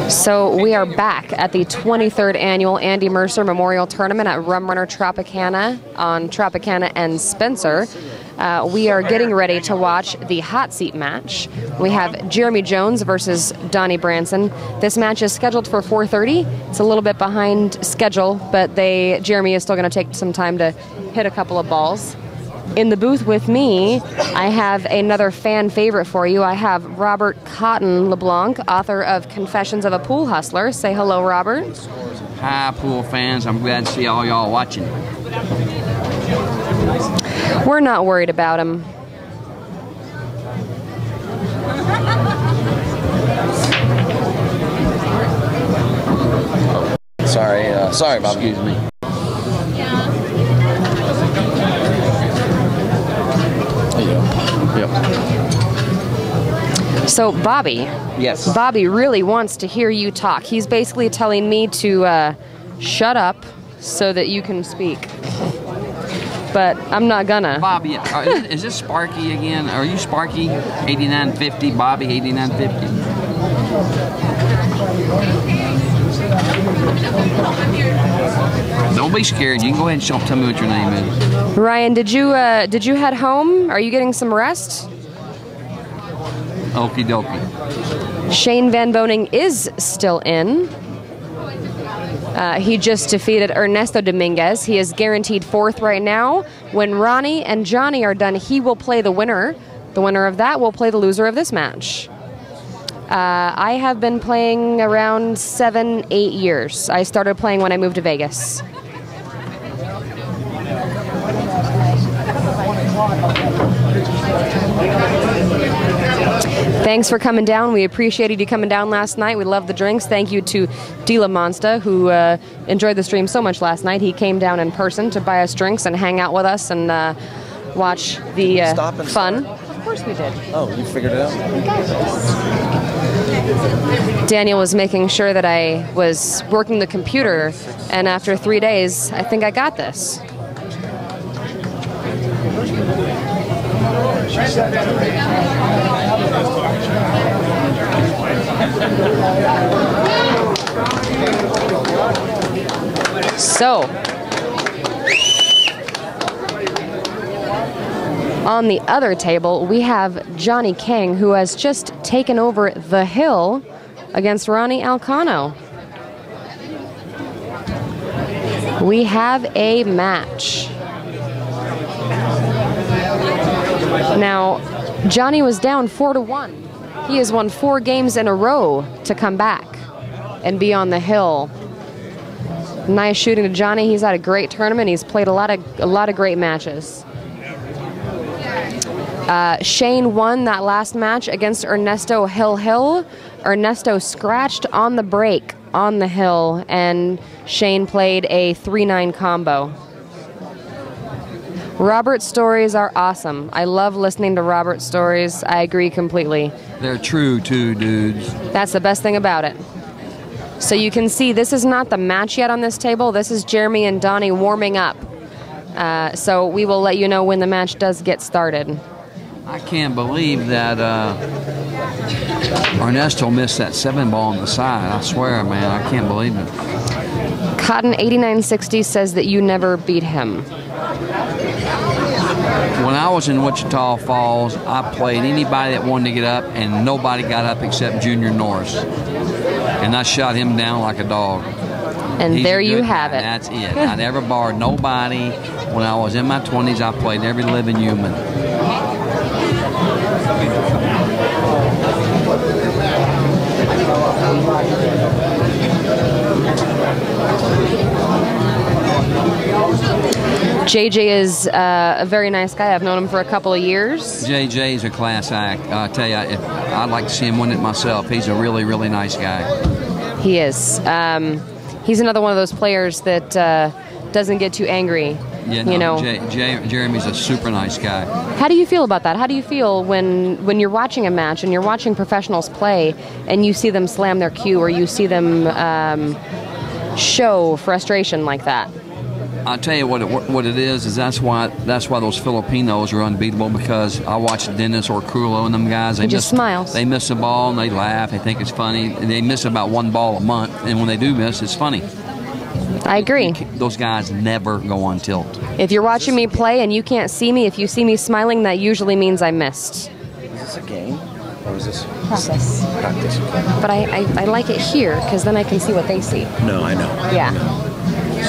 So we are back at the 23rd Annual Andy Mercer Memorial Tournament at Rum Runner Tropicana on Tropicana and Spencer. We are getting ready to watch the hot seat match. We have Jeremy Jones versus Donny Branson. This match is scheduled for 4:30. It's a little bit behind schedule, but Jeremy is still going to take some time to hit a couple of balls. In the booth with me, I have another fan favorite for you. I have Robert Cotton LeBlanc, author of Confessions of a Pool Hustler. Say hello, Robert. Hi, pool fans. I'm glad to see all y'all watching. We're not worried about him. Sorry, Bob. Excuse me. Yep. So Bobby, Yes. Bobby really wants to hear you talk. He's basically telling me to shut up so that you can speak. But I'm not gonna. Bobby, is this Sparky again? Are you Sparky 8950? Bobby 8950? Don't be scared. You can go ahead and tell me what your name is. Ryan, did you head home? Are you getting some rest? Okie dokie. Shane Van Boning is still in. He just defeated Ernesto Dominguez. He is guaranteed fourth right now. When Ronnie and Johnny are done, he will play the winner. The winner of that will play the loser of this match. I have been playing around 7-8 years. I started playing when I moved to Vegas. Thanks for coming down. We appreciated you coming down last night. We love the drinks. Thank you to Dila Monsta, who enjoyed the stream so much last night. He came down in person to buy us drinks and hang out with us and watch the fun. Of course we did. Oh, you figured it out? Daniel was making sure that I was working the computer, and after 3 days, I think I got this. So, on the other table, we have Johnny King, who has just taken over the hill against Ronnie Alcano. We have a match. Now, Johnny was down 4-1. He has won 4 games in a row to come back and be on the hill. Nice shooting to Johnny. He's had a great tournament. He's played a lot of great matches. Shane won that last match against Ernesto Hill. Ernesto scratched on the break on the hill, and Shane played a 3-9 combo. Robert's stories are awesome. I love listening to Robert's stories. I agree completely. They're true, too, dudes. That's the best thing about it. So you can see this is not the match yet on this table. This is Jeremy and Donny warming up. So we will let you know when the match does get started. I can't believe that Ernesto missed that 7-ball on the side. I swear, man, I can't believe it. Cotton 8960 says that you never beat him. When I was in Wichita Falls, I played anybody that wanted to get up, and nobody got up except Junior Norris. And I shot him down like a dog. And He's there a you good have guy. it. That's it. I never barred nobody. When I was in my 20s, I played every living human. JJ is a very nice guy. I've known him for a couple of years. JJ is a class act. I tell you, I'd like to see him win it myself. He's a really, really nice guy. He is. He's another one of those players that doesn't get too angry. Yeah, no, you know. Jeremy's a super nice guy. How do you feel about that? How do you feel when you're watching a match and you're watching professionals play and you see them slam their cue or you see them show frustration like that? I tell you what it is that's why those Filipinos are unbeatable, because I watch Dennis or Crulo and them guys. They just smiles. They miss a ball and they laugh. They think it's funny. And they miss about one ball a month, and when they do miss, it's funny. I agree. Those guys never go on tilt. If you're watching me play and you can't see me, if you see me smiling, that usually means I missed. Is this a game? Or is this Practice? Practice, okay. But I like it here because then I can see what they see. No, I know. Yeah.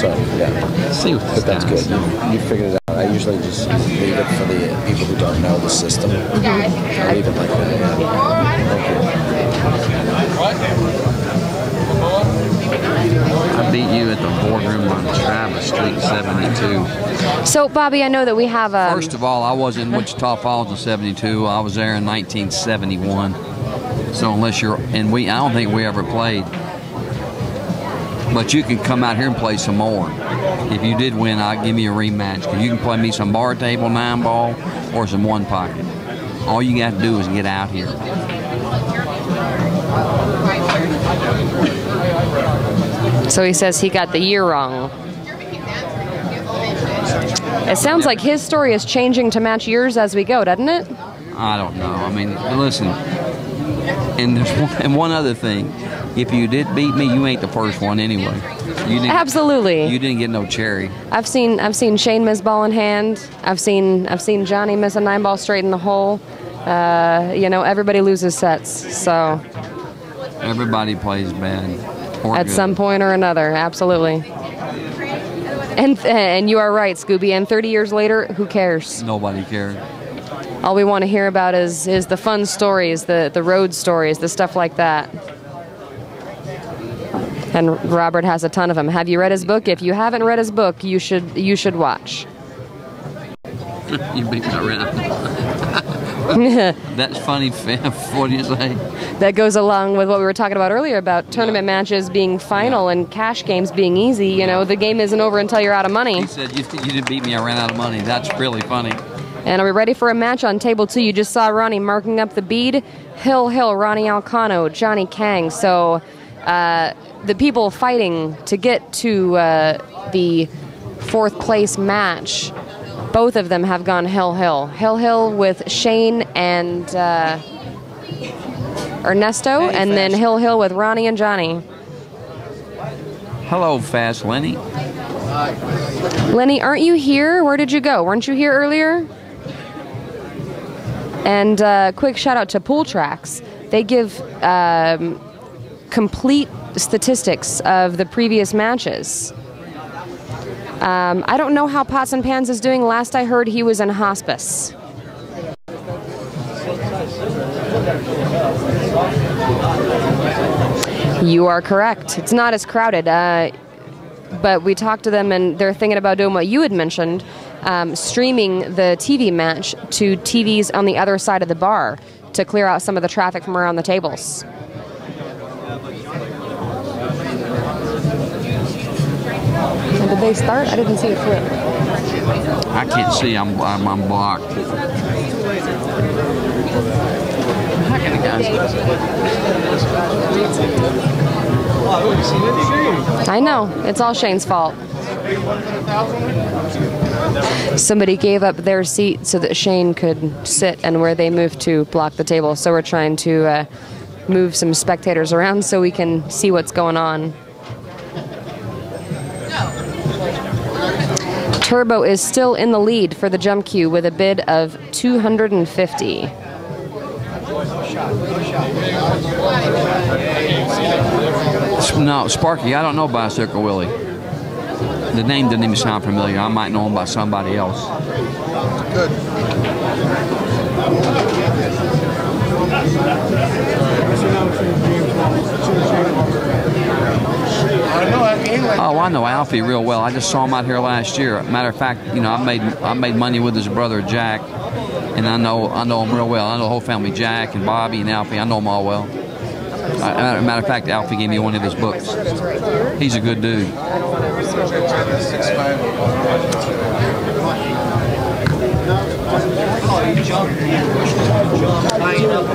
So, yeah. See what But that's good. You figured it out. I usually just leave it for the people who don't know the system. I leave it like that, I beat you at the boardroom on Travis Street 72. So, Bobby, I know that we have a... First of all, I was in Wichita Falls in 72. I was there in 1971. So unless you're... And I don't think we ever played. But you can come out here and play some more. If you did win, I'll give you a rematch. Because you can play me some bar table 9-ball or some one pocket. All you got to do is get out here. So he says he got the year wrong. It sounds like his story is changing to match yours as we go, doesn't it? I don't know. I mean, listen. And there's one other thing. If you did beat me, you ain't the first one anyway. Absolutely. You didn't get no cherry. I've seen Shane miss ball in hand. I've seen Johnny miss a 9-ball straight in the hole. Everybody loses sets, so everybody plays bad. At good. Some point or another, absolutely. And you are right, Scooby. And 30 years later, who cares? Nobody cares. All we want to hear about is the fun stories, the road stories, the stuff like that. And Robert has a ton of them. Have you read his book? If you haven't read his book, you should watch. You beat me around. That's funny, fam. What do you say? That goes along with what we were talking about earlier about tournament matches being final and cash games being easy. You know, the game isn't over until you're out of money. He said, you didn't beat me, I ran out of money. That's really funny. And are we ready for a match on table 2? You just saw Ronnie marking up the bead. Hill, Ronnie Alcano, Johnny Kang. So the people fighting to get to the 4th place match, both of them have gone Hill. Hill with Shane and Ernesto, hey, and then Hill with Ronnie and Johnny. Hello, Fast Lenny. Lenny, aren't you here? Where did you go? Weren't you here earlier? And quick shout out to Pool Tracks. They give complete statistics of the previous matches. I don't know how Pots and Pans is doing. Last I heard, he was in hospice. You are correct. It's not as crowded. But we talked to them, and they're thinking about doing what you had mentioned, streaming the TV match to TVs on the other side of the bar to clear out some of the traffic from around the tables. Did they start? I didn't see it flip. I can't see. I'm blocked. I know. It's all Shane's fault. Somebody gave up their seat so that Shane could sit, and where they moved to block the table. So we're trying to move some spectators around so we can see what's going on. Turbo is still in the lead for the jump queue with a bid of $250. No, Sparky, I don't know Bicycle Willie. The name didn't even sound familiar. I might know him by somebody else. Good. Oh, I know Alfie real well. I just saw him out here last year. Matter of fact, you know, I made money with his brother Jack, and I know him real well. I know the whole family, Jack and Bobby and Alfie. I know them all well. Matter of fact, Alfie gave me one of his books. He's a good dude.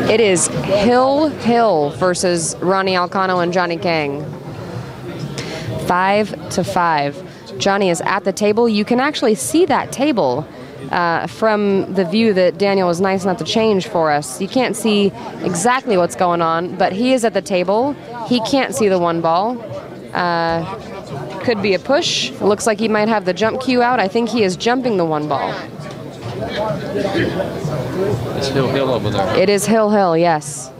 It is Hill versus Ronnie Alcano and Johnny Kang. 5-5. Johnny is at the table. You can actually see that table from the view that Daniel was nice enough to change for us. You can't see exactly what's going on, but he is at the table. He can't see the one ball. Could be a push. It looks like he might have the jump cue out. I think he is jumping the one ball. It's Hill over there. It is Hill, yes.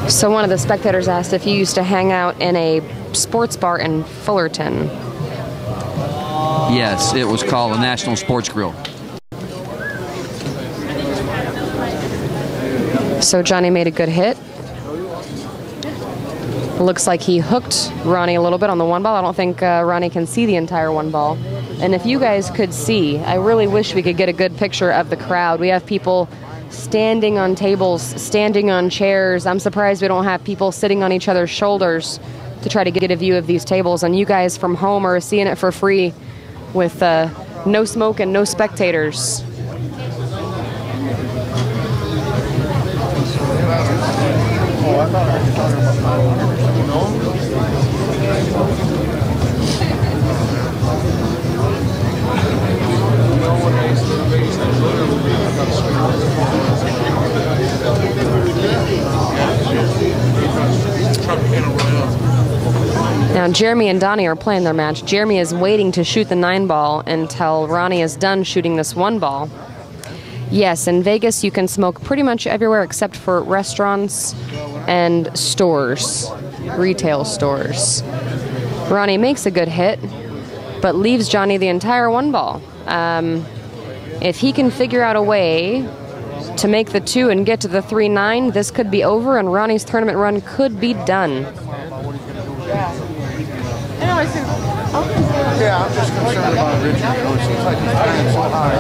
So one of the spectators asked if you used to hang out in a sports bar in Fullerton. Yes, it was called the National Sports Grill. So Johnny made a good hit. Looks like he hooked Ronnie a little bit on the one ball. I don't think Ronnie can see the entire one ball. And if you guys could see, I really wish we could get a good picture of the crowd. We have people standing on tables, standing on chairs. I'm surprised we don't have people sitting on each other's shoulders to try to get a view of these tables. And you guys from home are seeing it for free with no smoke and no spectators. Now Jeremy and Donny are playing their match. Jeremy is waiting to shoot the 9-ball until Ronnie is done shooting this 1-ball. Yes, in Vegas you can smoke pretty much everywhere except for restaurants and stores, retail stores. Ronnie makes a good hit, but leaves Johnny the entire 1-ball. If he can figure out a way to make the 2 and get to the 3-9, this could be over and Ronnie's tournament run could be done. Yeah, I'm just concerned about Richard. It seems like he's playing so high.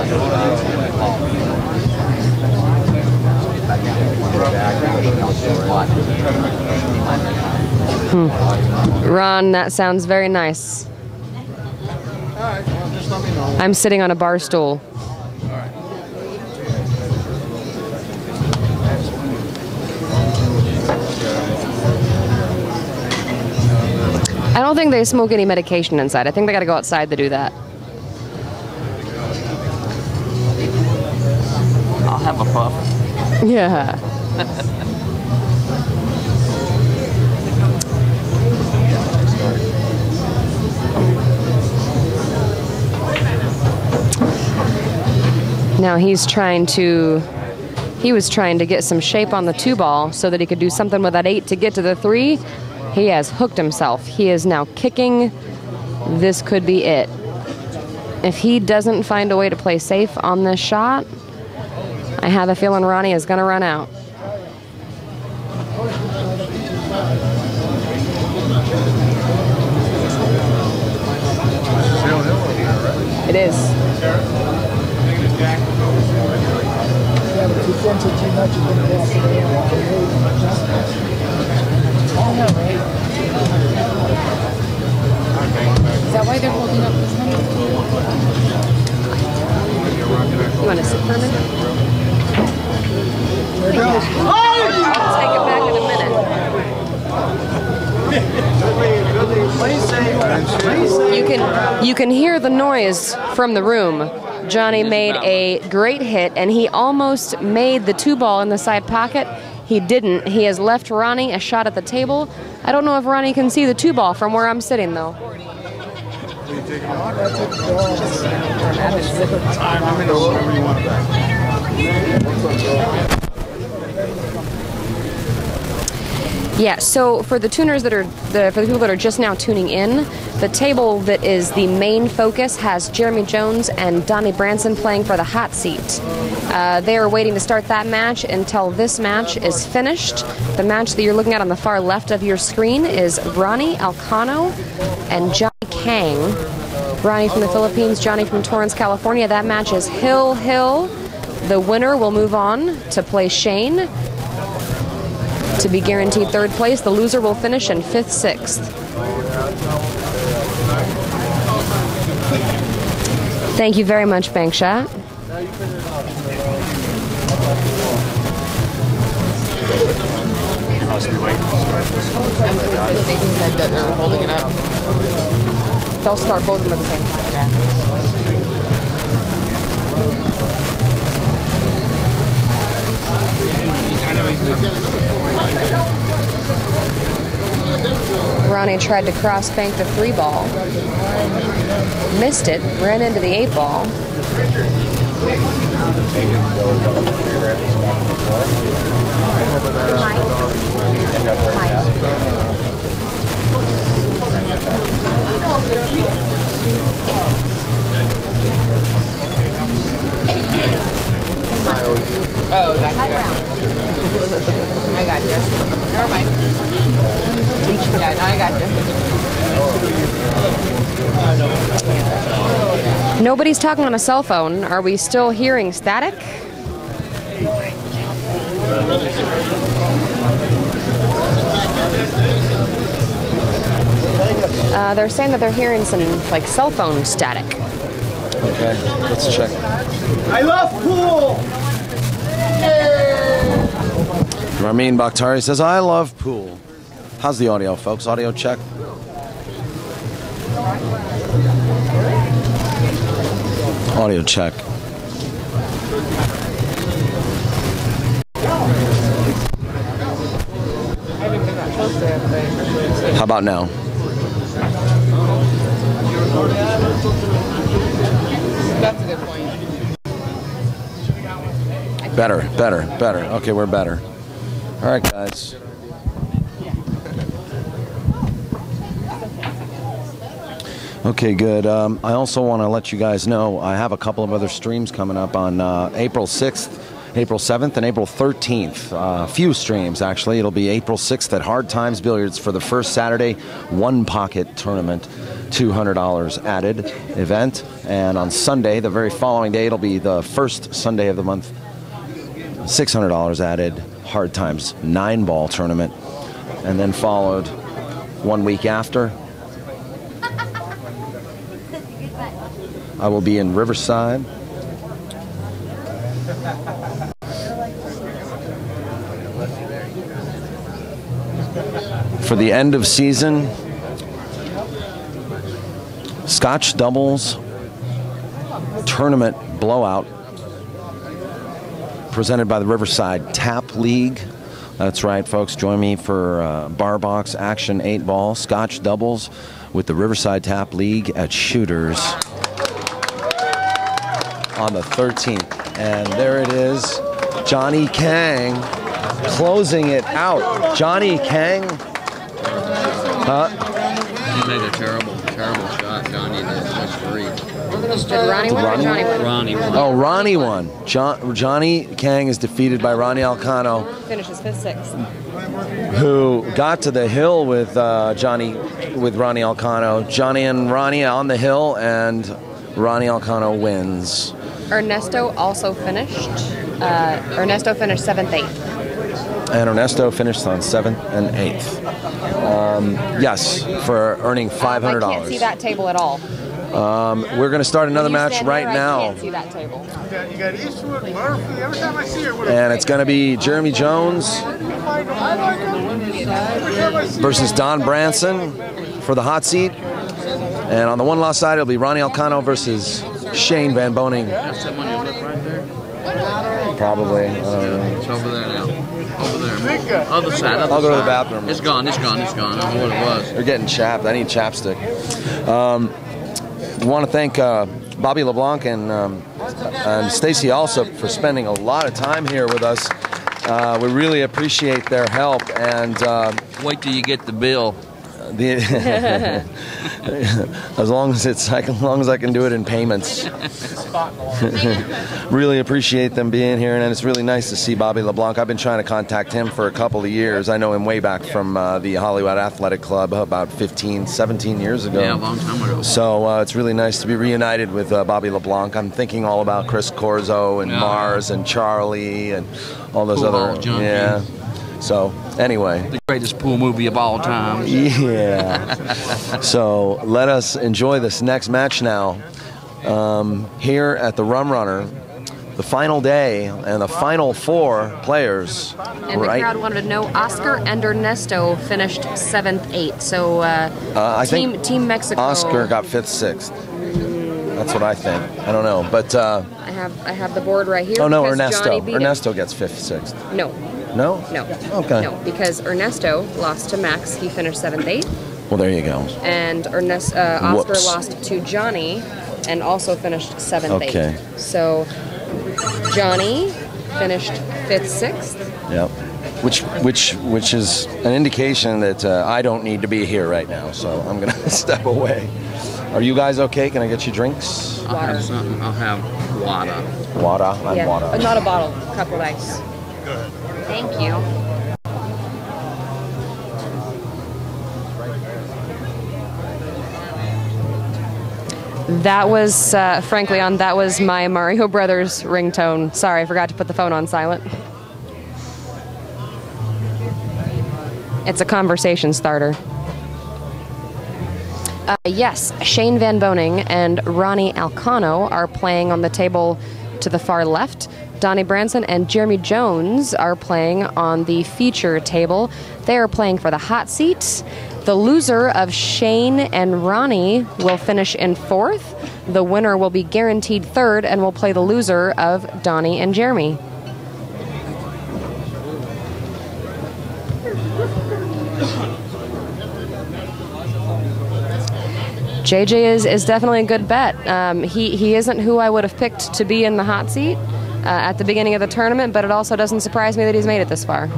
Ron, that sounds very nice. All right, well, just let me know. I'm sitting on a bar stool. I don't think they smoke any medication inside. I think they got to go outside to do that. I'll have a puff. Yeah. Now he was trying to get some shape on the 2-ball so that he could do something with that 8 to get to the 3. He has hooked himself. He is now kicking. This could be it. If he doesn't find a way to play safe on this shot, I have a feeling Ronnie is going to run out. It is. Is that why they're holding up this number? You want to sit for a minute? There it goes. I'll take it back in a minute. You can hear the noise from the room. Johnny made a great hit, and he almost made the 2-ball in the side pocket. He didn't. He has left Ronnie a shot at the table. I don't know if Ronnie can see the 2-ball from where I'm sitting, though. Yeah, so for the tuners that are for the people that are just now tuning in, the table that is the main focus has Jeremy Jones and Donny Branson playing for the hot seat. They are waiting to start that match until this match is finished. The match that you're looking at on the far left of your screen is Ronnie Alcano and Johnny Kang. Ronnie from the Philippines, Johnny from Torrance, California. That match is Hill. The winner will move on to play Shane to be guaranteed 3rd place. The loser will finish in 5th, 6th. Thank you very much, Bank Shot. That they're holding it up. They'll start both of them at the same time. Ronnie tried to cross bank the 3 ball. Missed it, ran into the 8 ball. Oh, that's good. I got you. Never mind. Yeah, no, I got you. Nobody's talking on a cell phone. Are we still hearing static? They're saying that they're hearing some like cell phone static. Okay, let's check. I love pool! Ramin Bakhtari says, I love pool. How's the audio, folks? Audio check. Audio check. How about now? That's a good point. Better. Okay, we're better. All right, guys. Okay, good. I also want to let you guys know I have a couple of other streams coming up on April 6th, April 7th, and April 13th. A few streams, actually. It'll be April 6th at Hard Times Billiards for the first Saturday One Pocket Tournament, $200 added event. And on Sunday, the very following day, it'll be the first Sunday of the month, $600 added, Hard Times 9-ball tournament. And then followed 1 week after, I will be in Riverside. For the end of season Scotch doubles tournament blowout presented by the Riverside Tap League. That's right, folks. Join me for Bar Box Action 8-ball Scotch doubles with the Riverside Tap League at Shooters on the 13th. And there it is, Johnny Kang closing it out. Johnny Kang. He made a terrible shot, Donny. That's great. Did Ronnie win or Johnny win? Ronnie won. Oh, Ronnie won. Johnny Kang is defeated by Ronnie Alcano, Finishes 5th, 6th. who got to the hill with Ronnie Alcano. Johnny and Ronnie on the hill, and Ronnie Alcano wins. Ernesto also finished. Ernesto finished 7th, 8th. And Ernesto finished on 7th and 8th. Yes, for earning $500. I can't see that table at all. We're going to start another match right now. I can't see that table. You got Eastwood, Murphy, every time I see her. And it's going to be Jeremy Jones versus Don Branson for the hot seat. And on the one loss side, it'll be Ronnie Alcano versus Shane Van Boning. That's that money left right there? Probably. It's over there now. Over there. Other side. I'll go to the bathroom. It's gone. I don't know what it was. They're getting chapped. I need chapstick. We want to thank Bobby LeBlanc and Stacy Alsop for spending a lot of time here with us. We really appreciate their help. And Wait till you get the bill. as long as I can do it in payments. Really appreciate them being here, and it's really nice to see Bobby LeBlanc. I've been trying to contact him for a couple of years. I know him way back from the Hollywood Athletic Club about 15, 17 years ago. Yeah, a long time ago. So it's really nice to be reunited with Bobby LeBlanc. I'm thinking all about Chris Corzo and Mars and Charlie and all those Pool other hall junkie. Yeah. So anyway, The greatest pool movie of all time. yeah. So let us enjoy this next match now. here at the Rum Runner, the final day and the final 4 players. And the crowd wanted to know, Oscar and Ernesto finished 7th, 8th. So I think Team Mexico. Oscar got 5th, 6th. That's what I think. I don't know, but I have the board right here. Oh no, Ernesto gets 5th, 6th. No. No? No. Okay. No, because Ernesto lost to Max. He finished 7th, 8th. Well, there you go. And Oscar lost to Johnny and also finished 7th, Okay. 8th. So Johnny finished 5th, 6th. Yep. Which is an indication that I don't need to be here right now, so I'm going to step away. Are you guys okay? Can I get you drinks? I'll have something. I'll have water. Water? I'm water. Not a bottle. A cup of ice. Good. Thank you. That was, frankly, that was my Mario Brothers ringtone. Sorry, I forgot to put the phone on silent. It's a conversation starter. Yes, Shane Van Boning and Ronnie Alcano are playing on the table to the far left. Donny Branson and Jeremy Jones are playing on the feature table. They are playing for the hot seat. The loser of Shane and Ronnie will finish in 4th. The winner will be guaranteed 3rd and will play the loser of Donny and Jeremy. JJ is definitely a good bet. He isn't who I would have picked to be in the hot seat at the beginning of the tournament, but it also doesn't surprise me that he's made it this far.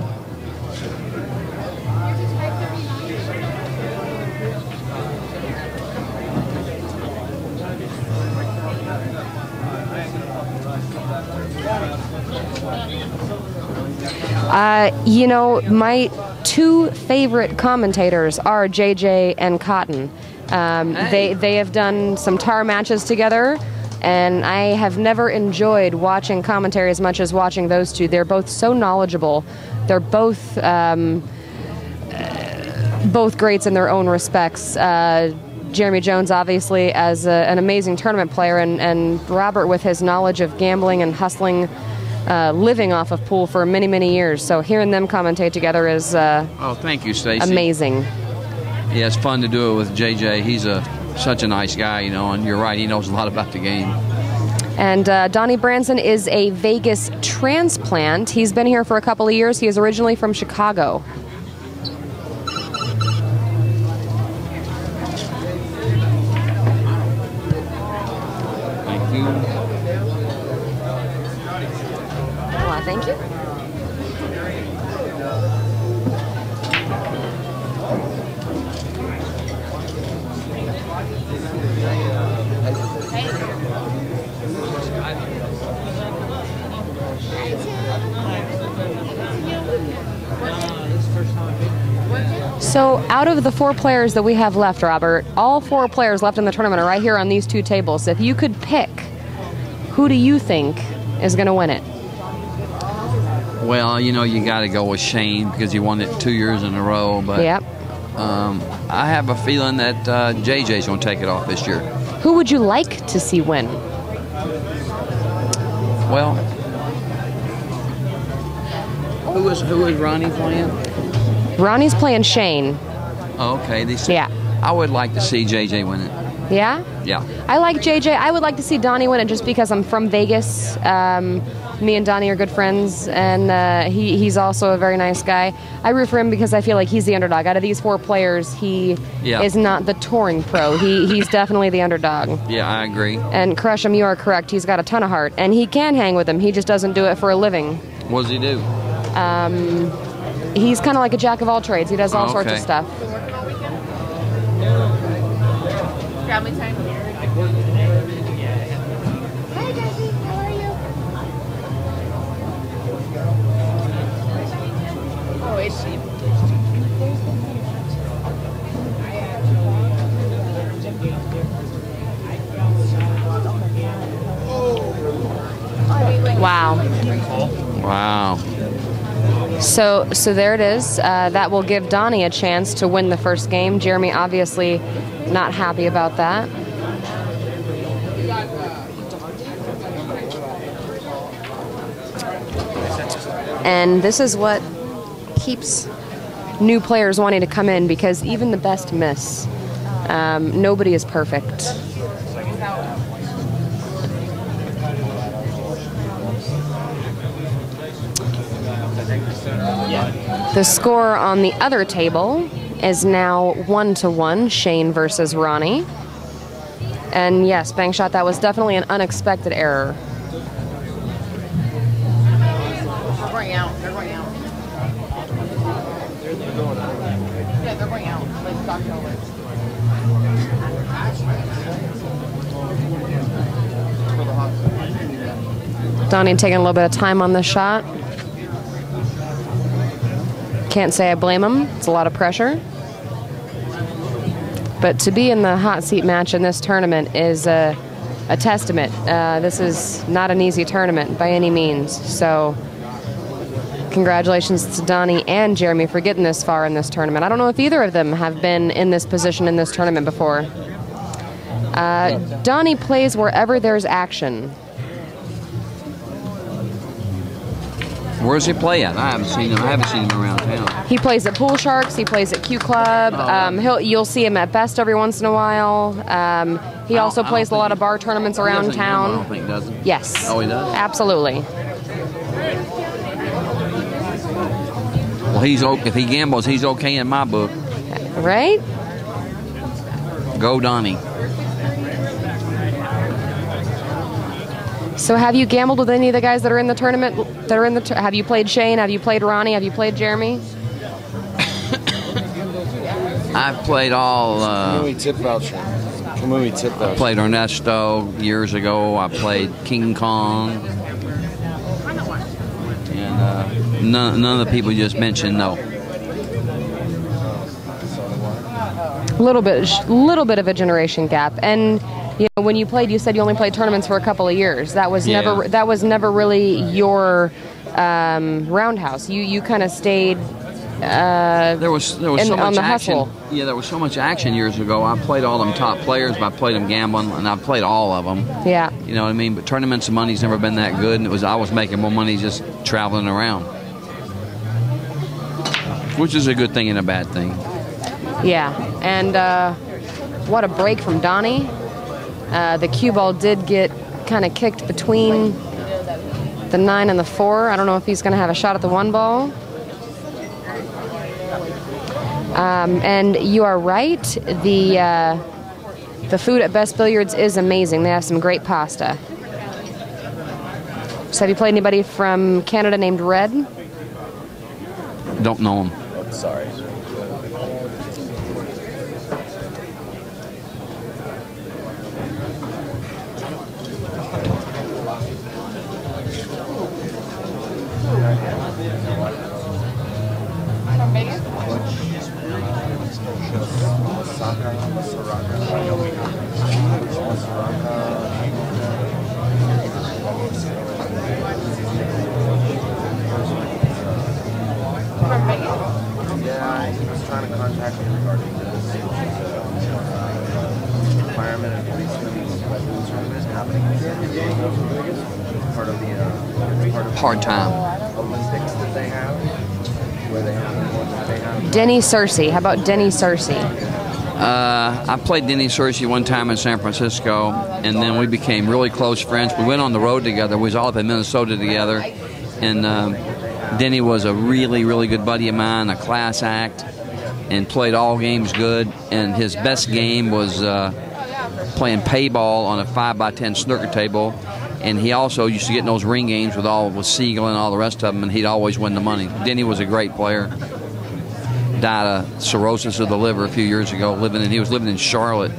You know, my 2 favorite commentators are JJ and Cotton. They have done some tar matches together, and I have never enjoyed watching commentary as much as watching those 2. They're both so knowledgeable. They're both greats in their own respects. Jeremy Jones, obviously, as an amazing tournament player, and Robert with his knowledge of gambling and hustling, living off of pool for many, many years. So hearing them commentate together is thank you, Stacey. Amazing. Yeah, it's fun to do it with JJ. He's such a nice guy, you know, and you're right, he knows a lot about the game. And Donny Branson is a Vegas transplant. He's been here for a couple of years. He is originally from Chicago. Thank you. Well, thank you. So out of the 4 players that we have left, Robert, all 4 players left in the tournament are right here on these 2 tables. If you could pick, who do you think is going to win it? Well, you know, you got to go with Shane because he won it 2 years in a row. But yep. I have a feeling that JJ's going to take it off this year. Who would you like to see win? Well, who is Ronnie playing? Ronnie's playing Shane. Oh, okay. Yeah. I would like to see JJ win it. Yeah? Yeah. I like JJ. I would like to see Donny win it just because I'm from Vegas. Me and Donny are good friends, and he's also a very nice guy. I root for him because I feel like he's the underdog. Out of these 4 players, he is not the touring pro. He's definitely the underdog. Yeah, I agree. And Crush him, you are correct. He's got a ton of heart, and he can hang with him. He just doesn't do it for a living. What does he do? He's kind of like a jack of all trades. He does all sorts of stuff. Family time. Hi, Jesse. How are you? Oh, is she? Wow. Wow. So there it is. That will give Donny a chance to win the first game. Jeremy obviously not happy about that. And this is what keeps new players wanting to come in, because even the best miss. Nobody is perfect. The score on the other table is now 1-1, Shane versus Ronnie. And yes, Bang Shot, that was definitely an unexpected error. They're going out. They're going out. Yeah, they're going out. Like Dr. Owens. Donny taking a little bit of time on this shot. Can't say I blame him. It's a lot of pressure. But to be in the hot seat match in this tournament is a testament. This is not an easy tournament by any means. So congratulations to Donny and Jeremy for getting this far in this tournament. I don't know if either of them have been in this position in this tournament before. Donny plays wherever there's action. Where's he play at? I haven't seen him. I haven't seen him around town. He plays at Pool Sharks. He plays at Q Club. You'll see him at Best every once in a while. He also plays a lot of bar tournaments around town. I don't think, does he? Yes. Oh, he does? Absolutely. Well, if he gambles, he's okay in my book. Right? Go Donny. So have you gambled with any of the guys that are in the tournament? Have you played Shane? Have you played Ronnie? Have you played Jeremy? I've played all. Kamui tip voucher. Kamui tip voucher. I played Ernesto years ago. I played King Kong. And none of the people you just mentioned, no. Little bit of a generation gap. And you know, when you played, you said you only played tournaments for a couple of years. That was never really your roundhouse. You kind of stayed. There was so much action. Hustle. Yeah, there was so much action years ago. I played all them top players, but I played them gambling, and I played all of them. Yeah. You know what I mean? But tournaments and money's never been that good, and I was making more money just traveling around, which is a good thing and a bad thing. Yeah, and what a break from Donny. The cue ball did get kind of kicked between the 9 and the 4. I don't know if he's going to have a shot at the 1 ball. And you are right. The food at Best Billiards is amazing. They have some great pasta. So have you played anybody from Canada named Red? Don't know him. Sorry. Yeah, he was trying to contact me regarding this fireman and policeman tournament happening again. Part of the Hard time. Olympics that they have, where they have Denny Searcy. How about Denny Searcy? I played Denny Searcy one time in San Francisco, and then we became really close friends. We went on the road together. We was all up in Minnesota together, and Denny was a really, really good buddy of mine, a class act, and played all games good. And his best game was playing payball on a 5x10 snooker table. And he also used to get in those ring games with Siegel and all the rest of them, and he'd always win the money. Denny was a great player. Died of cirrhosis of the liver a few years ago. He was living in Charlotte.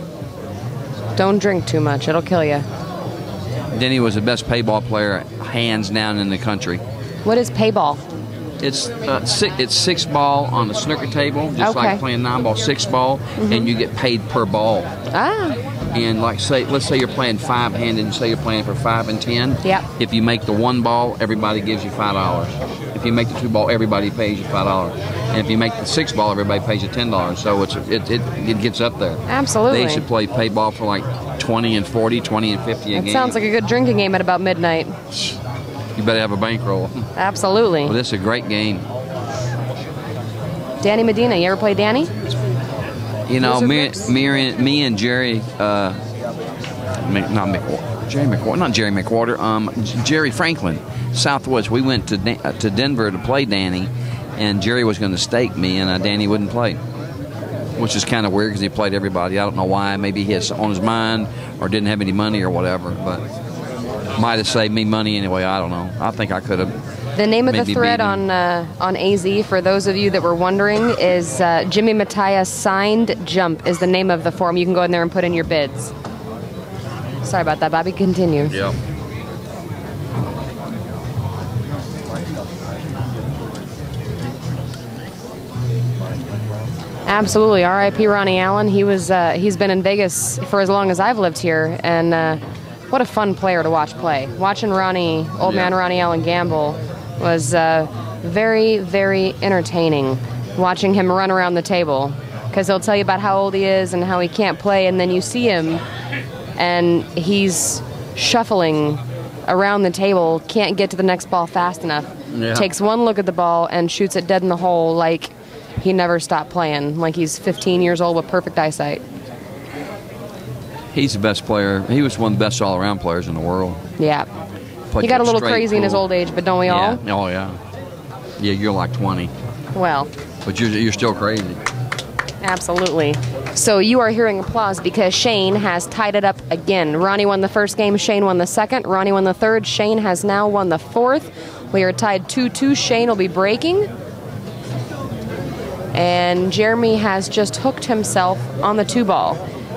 Don't drink too much; it'll kill you. Denny was the best payball player, hands down, in the country. What is payball? It's 6 ball on the snooker table, just like playing 9 ball, 6 ball, and you get paid per ball. Ah. And let's say you're playing 5-handed, and say you're playing for 5 and 10. Yep. If you make the 1 ball, everybody gives you $5. if you make the 2-ball, everybody pays you $5, and if you make the 6-ball, everybody pays you $10. So it gets up there. Absolutely. They should play pay ball for like 20 and 40, 20 and 50 a game. It sounds like a good drinking game at about midnight. You better have a bankroll. Absolutely. Well, this is a great game. Danny Medina, you ever play Danny? You know, me and Jerry, Jerry McWhorter, Jerry Franklin, Southwest. We went to Denver to play Danny, and Jerry was going to stake me, and Danny wouldn't play, which is kind of weird because he played everybody. I don't know why. Maybe he has on his mind or didn't have any money or whatever, but might have saved me money anyway. I don't know. I think I could have. The name of the thread on AZ, for those of you that were wondering, is Jimmy Matias Signed Jump is the name of the forum. You can go in there and put in your bids. Sorry about that, Bobby. Continue. Yeah. Absolutely. R.I.P. Ronnie Allen. He's been in Vegas for as long as I've lived here, and what a fun player to watch play. Watching old man Ronnie Allen gamble was very, very entertaining. Watching him run around the table, because he'll tell you about how old he is and how he can't play, and then you see him and he's shuffling around the table, can't get to the next ball fast enough. Yeah. Takes one look at the ball and shoots it dead in the hole like he never stopped playing, like he's 15 years old with perfect eyesight. He's the best player. He was one of the best all-around players in the world. Yeah. He got a little crazy in his old age, but don't we all? Oh, yeah. Yeah, you're like 20. Well. But you're still crazy. Absolutely. So you are hearing applause because Shane has tied it up again. Ronnie won the first game, Shane won the second, Ronnie won the third, Shane has now won the fourth. We are tied 2-2. Shane will be breaking. And Jeremy has just hooked himself on the 2-ball.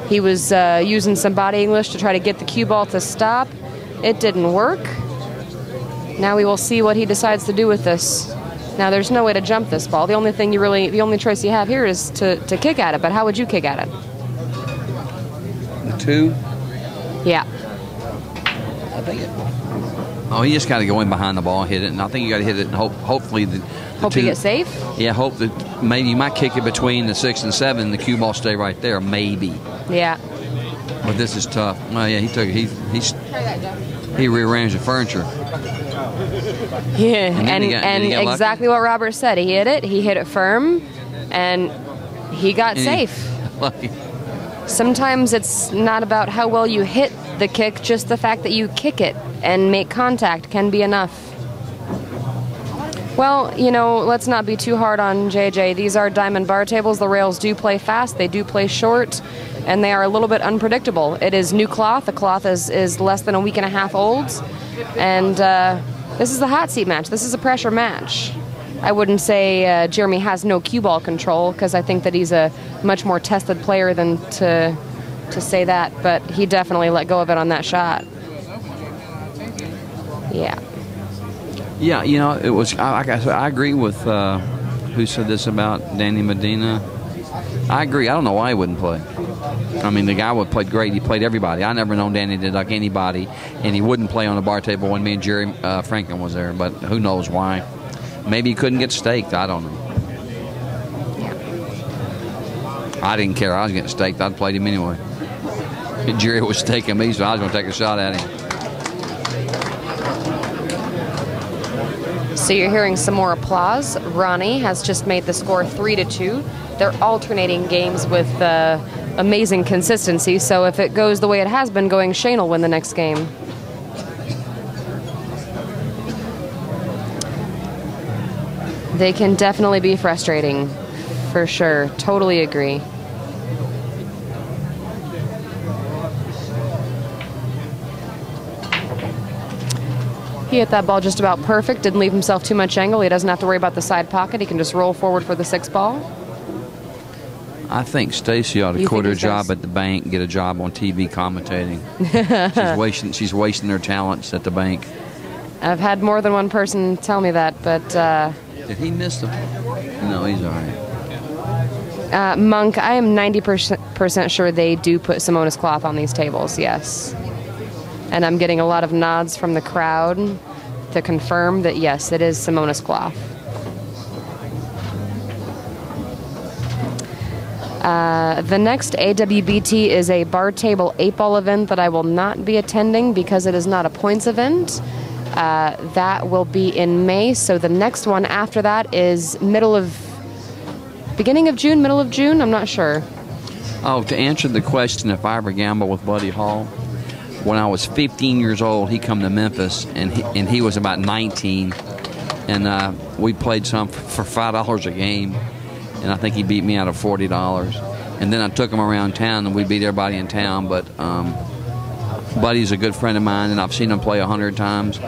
He was using some body English to try to get the cue ball to stop. It didn't work. Now we will see what he decides to do with this. Now there's no way to jump this ball. The only choice you have here is to kick at it. But how would you kick at it? The 2? Yeah. I think you just got to go in behind the ball, hit it, and I think you got to hit it and hopefully the hope 2, you get safe. Yeah, hope that maybe you might kick it between the 6 and 7, and the cue ball stay right there, maybe. Yeah. But this is tough. Oh yeah, he rearranged the furniture. Yeah, and exactly what Robert said. He hit it firm, and he got safe. Lucky. Sometimes it's not about how well you hit the kick, just the fact that you kick it and make contact can be enough. Well, let's not be too hard on JJ. These are diamond bar tables. The rails do play fast, they do play short, and they are a little bit unpredictable. It is new cloth. The cloth is less than a week and a half old, and this is the hot seat match. This is a pressure match. I wouldn't say Jeremy has no cue ball control, because I think that he's a much more tested player than to say that, but he definitely let go of it on that shot. Yeah. Yeah, it was. I agree with who said this about Danny Medina. I agree. I don't know why he wouldn't play. I mean, the guy played great. He played everybody. I never known Danny to duck anybody, and he wouldn't play on the bar table when me and Jerry Franklin was there. But who knows why? Maybe he couldn't get staked. I don't know. Yeah. I didn't care. I was getting staked. I'd played him anyway. Jerry was staking me, so I was going to take a shot at him. So you're hearing some more applause. Ronnie has just made the score 3-2. They're alternating games with amazing consistency, so if it goes the way it has been going, Shane will win the next game. They can definitely be frustrating, for sure. Totally agree. He hit that ball just about perfect, didn't leave himself too much angle. He doesn't have to worry about the side pocket. He can just roll forward for the 6 ball. I think Stacy ought to quit her job at the bank and get a job on TV commentating. She's wasting her talents at the bank. I've had more than one person tell me that, but... Did he miss the... No, he's all right. Monk, I am 90% sure they do put Simonis cloth on these tables, yes. And I'm getting a lot of nods from the crowd. to confirm that, yes, it is Simona's cloth. The next AWBT is a bar table 8-ball event that I will not be attending because it is not a points event. That will be in May, so the next one after that is beginning of June, middle of June, I'm not sure. Oh, to answer the question, if I ever gamble with Buddy Hall, when I was 15 years old, he come to Memphis, and he was about 19, and we played some for $5 a game, and I think he beat me out of $40. And then I took him around town, and we beat everybody in town. But Buddy's a good friend of mine, and I've seen him play 100 times.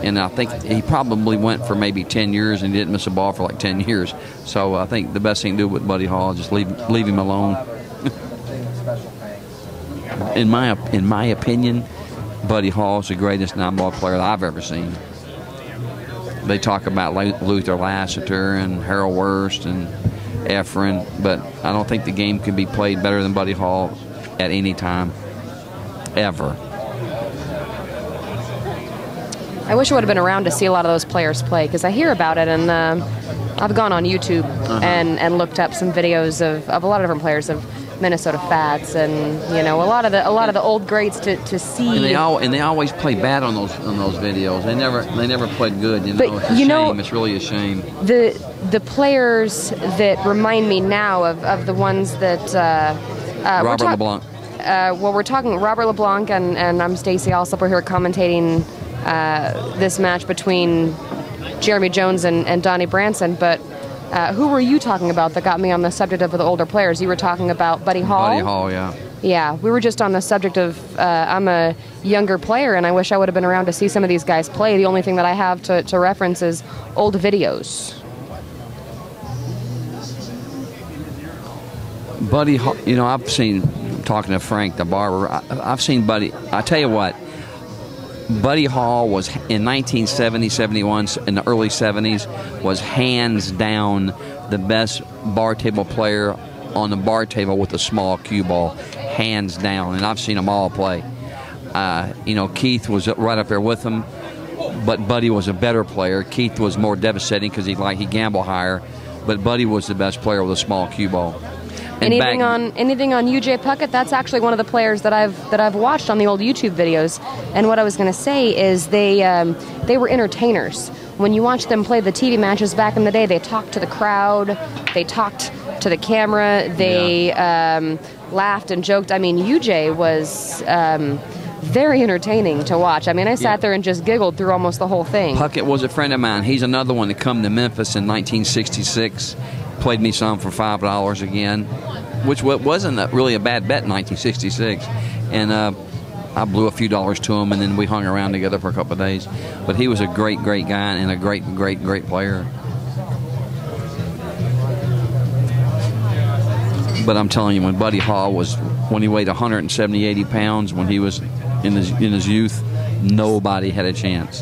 And I think he probably went for maybe 10 years and didn't miss a ball for like 10 years. So I think the best thing to do with Buddy Hall is just leave him alone. In my opinion, Buddy Hall is the greatest 9-ball player that I've ever seen. They talk about Luther Lassiter and Harold Wurst and Efren, but I don't think the game can be played better than Buddy Hall at any time, ever. I wish I would have been around to see a lot of those players play, because I hear about it, and I've gone on YouTube and looked up some videos of a lot of different players of Minnesota Fats, and a lot of the old greats to see. And they always play bad on those videos. They never played good. But it's a shame. It's really a shame. The players that remind me now of the ones that Robert LeBlanc. Well, we're talking Robert LeBlanc, and I'm Stacy Alsop. We're here commentating this match between Jeremy Jones and Donny Branson, but. Who were you talking about that got me on the subject of the older players? You were talking about Buddy Hall? Buddy Hall, yeah. Yeah, we were just on the subject of I'm a younger player, and I wish I would have been around to see some of these guys play. The only thing that I have to reference is old videos. Buddy Hall, I've seen, talking to Frank the barber, I've seen Buddy. I tell you what, Buddy Hall was in 1970, 71, in the early 70s, was hands down the best bar table player on the bar table with a small cue ball, hands down. And I've seen them all play. Keith was right up there with him, but Buddy was a better player. Keith was more devastating because he gambled higher, but Buddy was the best player with a small cue ball. Anything on UJ Puckett? That's actually one of the players that I've watched on the old YouTube videos. And what I was going to say is they were entertainers. When you watch them play the TV matches back in the day, they talked to the crowd, they talked to the camera, they laughed and joked. I mean, UJ was very entertaining to watch. I mean, I sat there and just giggled through almost the whole thing. Puckett was a friend of mine. He's another one that come to Memphis in 1966. Played me some for $5 again, which wasn't really a bad bet in 1966. And I blew a few dollars to him, and then we hung around together for a couple of days. But he was a great guy and a great player. But I'm telling you, when Buddy Hall when he weighed 170, 80 pounds, when he was in his youth, nobody had a chance.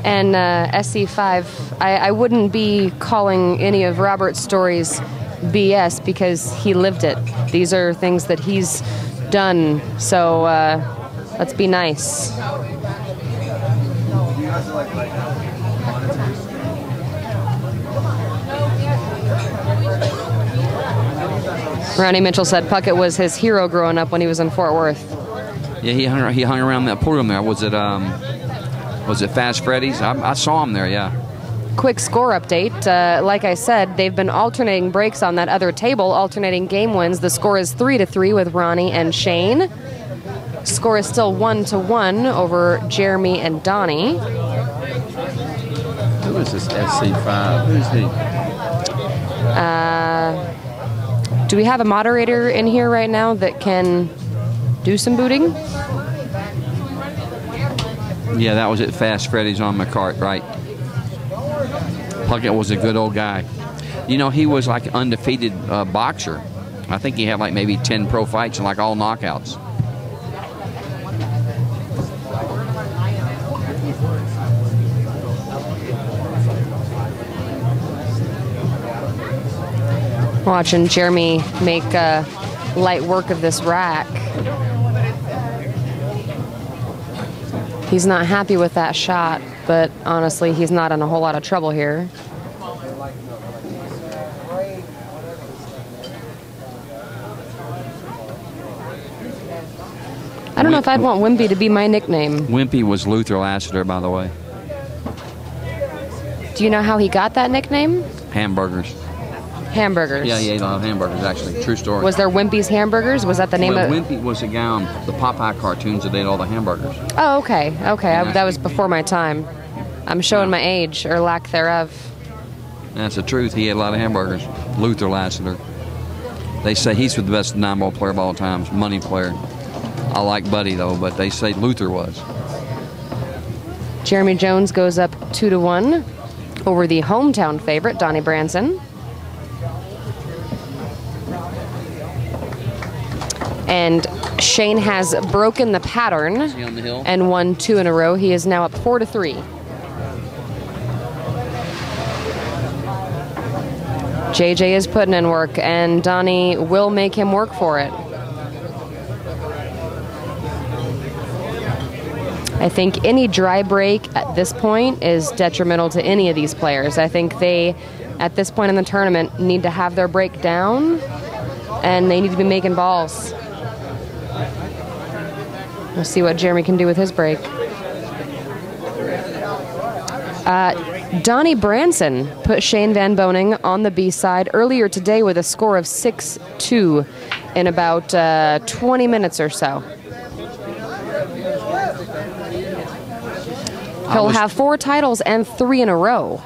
And SC5, I wouldn't be calling any of Robert's stories BS because he lived it. These are things that he's done, so let's be nice. Ronnie Mitchell said Puckett was his hero growing up when he was in Fort Worth. Yeah, he hung around that podium there. Was it Fast Freddy's? I saw him there, yeah. Quick score update. Like I said, they've been alternating breaks on that other table, alternating game wins. The score is 3-3 with Ronnie and Shane. Score is still 1-1 over Jeremy and Donny. Who is this SC5? Who's he? Do we have a moderator in here right now that can do some booting? Yeah, that was at Fast Freddy's on McCart, right. Puckett was a good old guy. He was like an undefeated boxer. I think he had like maybe 10 pro fights and like all knockouts. Watching Jeremy make light work of this rack. He's not happy with that shot, but honestly, he's not in a whole lot of trouble here. I don't know if I'd want Wimpy to be my nickname. Wimpy was Luther Lassiter, by the way. Do you know how he got that nickname? Hamburgers. Hamburgers. Yeah, he ate a lot of hamburgers, actually. True story. Was there Wimpy's Hamburgers? Was that the name of it? Wimpy was the guy on the Popeye cartoons that ate all the hamburgers. Oh, okay. Okay. That was before my time. I'm showing my age, or lack thereof. That's the truth. He ate a lot of hamburgers. Luther Lassiter. They say he's the best 9-ball player of all time, money player. I like Buddy, though, but they say Luther was. Jeremy Jones goes up 2-1 over the hometown favorite, Donny Branson. And Shane has broken the pattern and won 2 in a row. He is now up 4-3. JJ is putting in work, and Donny will make him work for it. I think any dry break at this point is detrimental to any of these players. I think they, at this point in the tournament, need to have their break down, and they need to be making balls. We'll see what Jeremy can do with his break. Donny Branson put Shane Van Boening on the B side earlier today with a score of 6-2 in about 20 minutes or so. He'll have 4 titles and 3 in a row.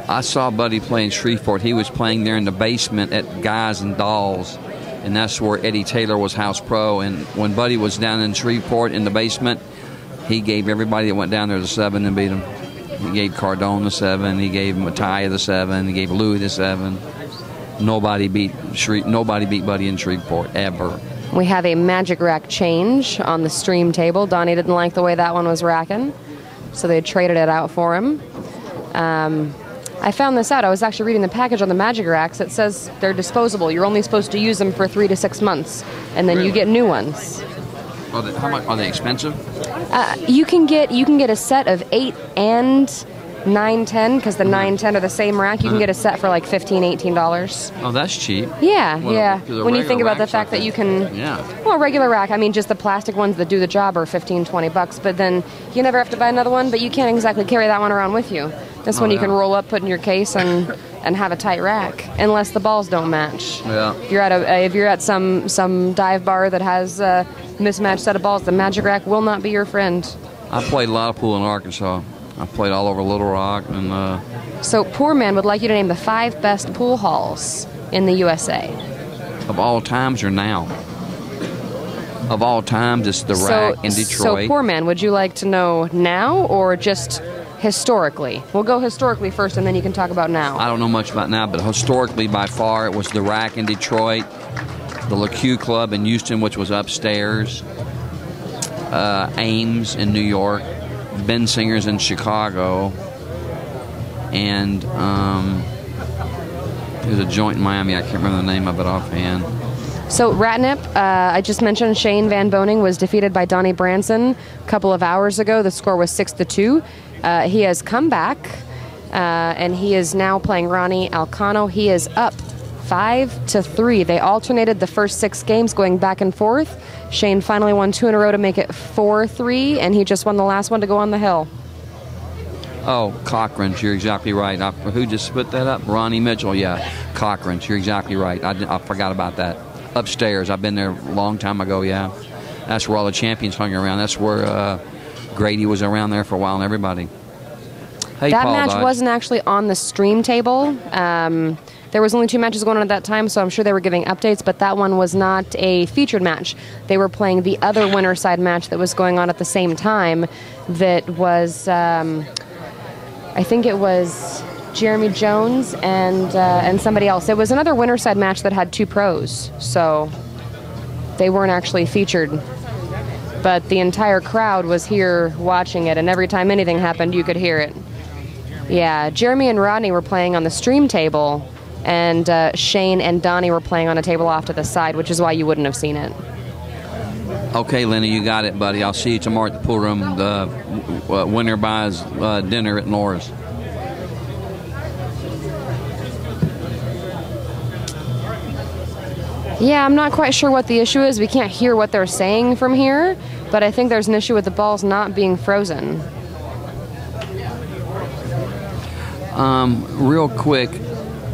I saw Buddy play in Shreveport. He was playing there in the basement at Guys and Dolls, and that's where Eddie Taylor was house pro. And when Buddy was down in Shreveport in the basement, he gave everybody that went down there the 7 and beat them. He gave Cardone the 7. He gave Mattia the 7. He gave Louis the 7. Nobody beat Buddy in Shreveport ever. We have a magic rack change on the stream table. Donny didn't like the way that one was racking, so they traded it out for him. I found this out. I was actually reading the package on the magic racks. It says they're disposable. You're only supposed to use them for 3 to 6 months, and then you get new ones. How much are they expensive? You can get a set of 8 and 9-10, because the 9-10 are the same rack. You can get a set for like $15-18. Oh, that's cheap. Yeah, well, yeah. When you think about the fact that you can, well, regular rack, I mean, just the plastic ones that do the job are $15-20, but then you never have to buy another one, but you can't exactly carry that one around with you. This one you can roll up, put in your case, and have a tight rack, unless the balls don't match. Yeah. If you're at some dive bar that has a mismatched set of balls, the magic rack will not be your friend. I played a lot of pool in Arkansas. I played all over Little Rock. And So Poor Man would like you to name the 5 best pool halls in the USA. Of all times or now? Of all times, it's the Rack in Detroit. So Poor Man, would you like to know now or just historically? We'll go historically first, and then you can talk about now. I don't know much about now, but historically, by far, it was the Rack in Detroit, the LeCue Club in Houston, which was upstairs, Ames in New York, Ben Singer's in Chicago, and there's a joint in Miami. I can't remember the name of it offhand. So Ratnip, I just mentioned Shane Van Boening was defeated by Donny Branson a couple of hours ago. The score was 6-2. He has come back, and he is now playing Ronnie Alcano. He is up 5-3. They alternated the first 6 games going back and forth. Shane finally won 2 in a row to make it 4-3, and he just won the last one to go on the hill. Oh, Cochran's, you're exactly right. Who just put that up? Ronnie Mitchell, yeah. Cochran's, you're exactly right. I forgot about that. Upstairs, I've been there a long time ago, yeah. That's where all the champions hung around. That's where Grady was around there for a while and everybody. Hey, that Paul match Dodge. wasn't actually on the stream table. There was only 2 matches going on at that time, so I'm sure they were giving updates, but that one was not a featured match. They were playing the other winner side match that was going on at the same time that was, I think it was Jeremy Jones and somebody else. It was another winner side match that had 2 pros, so they weren't actually featured. But the entire crowd was here watching it, and every time anything happened, you could hear it. Yeah, Jeremy and Rodney were playing on the stream table, and Shane and Donny were playing on a table off to the side, which is why you wouldn't have seen it. Okay, Lenny, you got it, buddy. I'll see you tomorrow at the pool room. The winner buys dinner at Nora's. Yeah, I'm not quite sure what the issue is. We can't hear what they're saying from here, but I think there's an issue with the balls not being frozen. Real quick,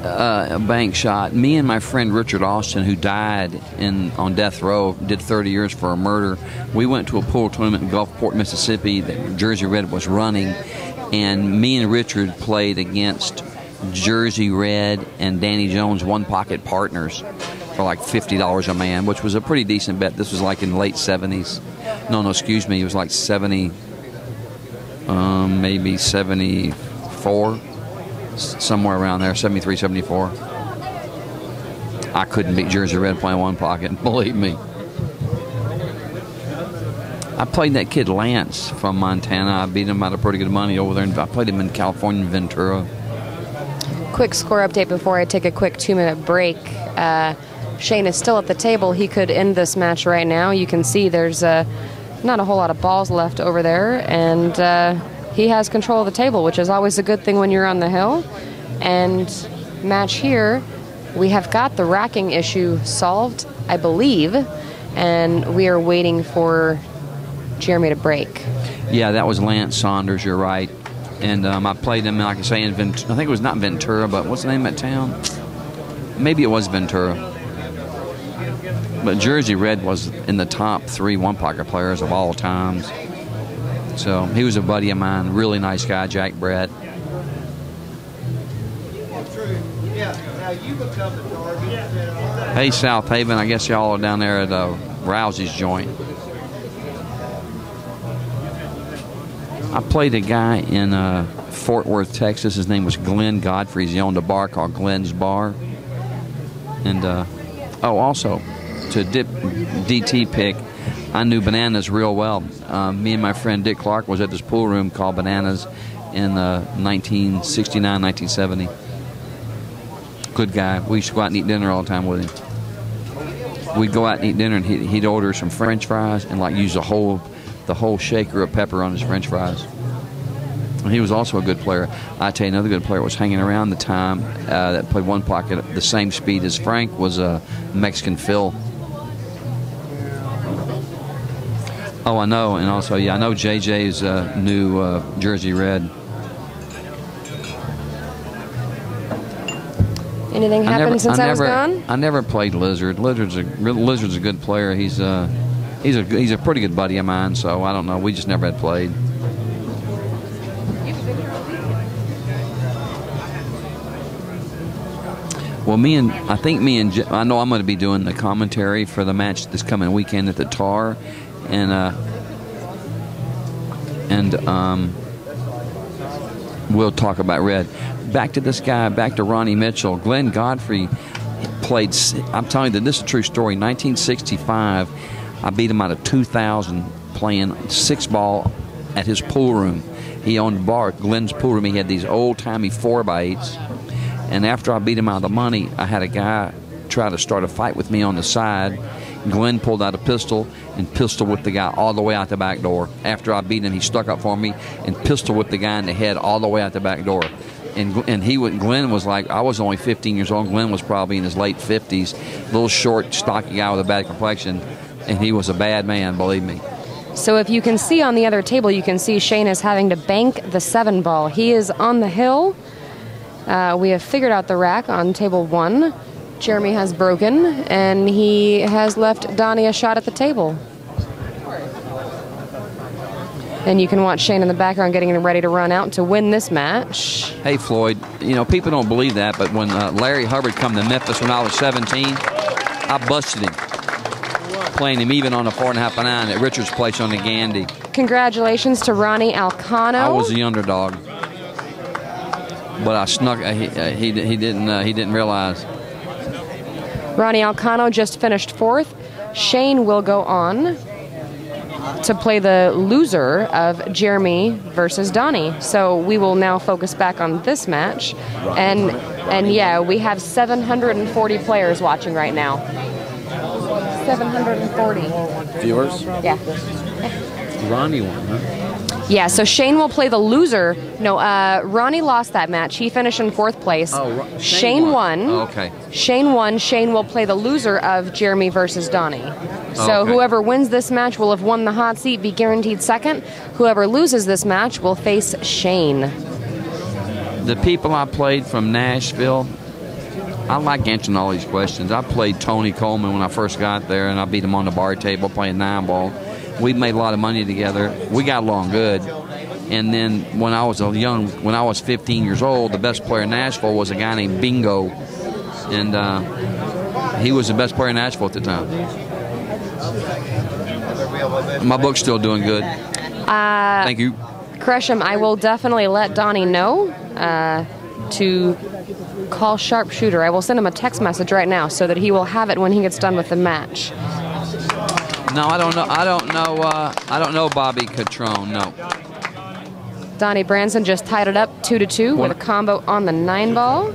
a bank shot. Me and my friend Richard Austin, who died on death row, did 30 years for a murder. We went to a pool tournament in Gulfport, Mississippi that Jersey Red was running, and me and Richard played against Jersey Red and Danny Jones one-pocket partners for like $50 a man, which was a pretty decent bet. This was like in the late 70s. No, excuse me. It was like 70, maybe 74, somewhere around there, 73, 74. I couldn't beat Jersey Red playing one pocket, believe me. I played that kid Lance from Montana. I beat him out of pretty good money over there. I played him in California, Ventura. Quick score update before I take a quick 2-minute break. Shane is still at the table. He could end this match right now. You can see there's not a whole lot of balls left over there, and he has control of the table, which is always a good thing when you're on the hill. And match here, we have got the racking issue solved, I believe, and we are waiting for Jeremy to break. Yeah, that was Lance Saunders, you're right. And I played him, like I say, I think it was not Ventura, but what's the name of that town? Maybe it was Ventura. But Jersey Red was in the top 3 one-pocket players of all times. So he was a buddy of mine, really nice guy, Jack Brett. Hey, South Haven, I guess y'all are down there at Rousey's joint. I played a guy in Fort Worth, Texas. His name was Glenn Godfrey. He owned a bar called Glenn's Bar. And, also, to DT pick, I knew Bananas real well. Me and my friend Dick Clark was at this pool room called Bananas in 1969, 1970. Good guy. We used to go out and eat dinner all the time with him. We'd go out and eat dinner, and he'd order some French fries and like use the whole shaker of pepper on his French fries. And he was also a good player. I tell you, another good player was hanging around the time that played one pocket at the same speed as Frank was Mexican Phil. Oh, I know, and also, yeah, I know JJ's new Jersey Red. Anything happened since I was gone? I never played Lizard. Lizard's a good player. He's a pretty good buddy of mine. So I don't know. We just never had played. Well, I know I'm going to be doing the commentary for the match this coming weekend at the Tar, and we'll talk about Red. Back to this guy, back to Ronnie Mitchell. Glenn Godfrey played, I'm telling you, this is a true story. 1965, I beat him out of 2,000 playing 6-ball at his pool room. He owned a bar, Glenn's Pool Room. He had these old-timey 4x8s. And after I beat him out of the money, I had a guy try to start a fight with me on the side. Glenn pulled out a pistol and pistol whipped the guy all the way out the back door. After I beat him, he stuck up for me and pistol whipped the guy in the head all the way out the back door. And Glenn was like, I was only 15 years old. Glenn was probably in his late 50s, little short, stocky guy with a bad complexion, and he was a bad man, believe me. So if you can see on the other table, you can see Shane is having to bank the 7-ball. He is on the hill. We have figured out the rack on table 1. Jeremy has broken, and he has left Donny a shot at the table. And you can watch Shane in the background getting ready to run out to win this match. Hey, Floyd, you know, people don't believe that, but when Larry Hubbard come to Memphis when I was 17, I busted him, playing him even on a 4.5 by 9 at Richard's place on the Gandy. Congratulations to Ronnie Alcano. I was the underdog, but I snuck. He didn't realize. Ronnie Alcano just finished 4th. Shane will go on to play the loser of Jeremy versus Donny. So we will now focus back on this match. And yeah, we have 740 players watching right now. 740. Viewers? Yeah. Ronnie won, huh? Yeah, so Shane will play the loser. No, Ronnie lost that match. He finished in 4th place. Oh, Shane won. Oh, okay. Shane won. Shane will play the loser of Jeremy versus Donny. So Okay. whoever wins this match will have won the hot seat, be guaranteed second. Whoever loses this match will face Shane. The people I played from Nashville, I like answering all these questions. I played Tony Coleman when I first got there, and I beat him on the bar table playing 9-ball. We made a lot of money together. We got along good. And then when I was 15 years old, the best player in Nashville was a guy named Bingo. And he was the best player in Nashville at the time. My book's still doing good. Thank you. Gresham, I will definitely let Donny know to call Sharpshooter. I will send him a text message right now so that he will have it when he gets done with the match. No, I don't know. I don't know Bobby Catrone. No. Donny Branson just tied it up 2-2 with a combo on the 9-ball.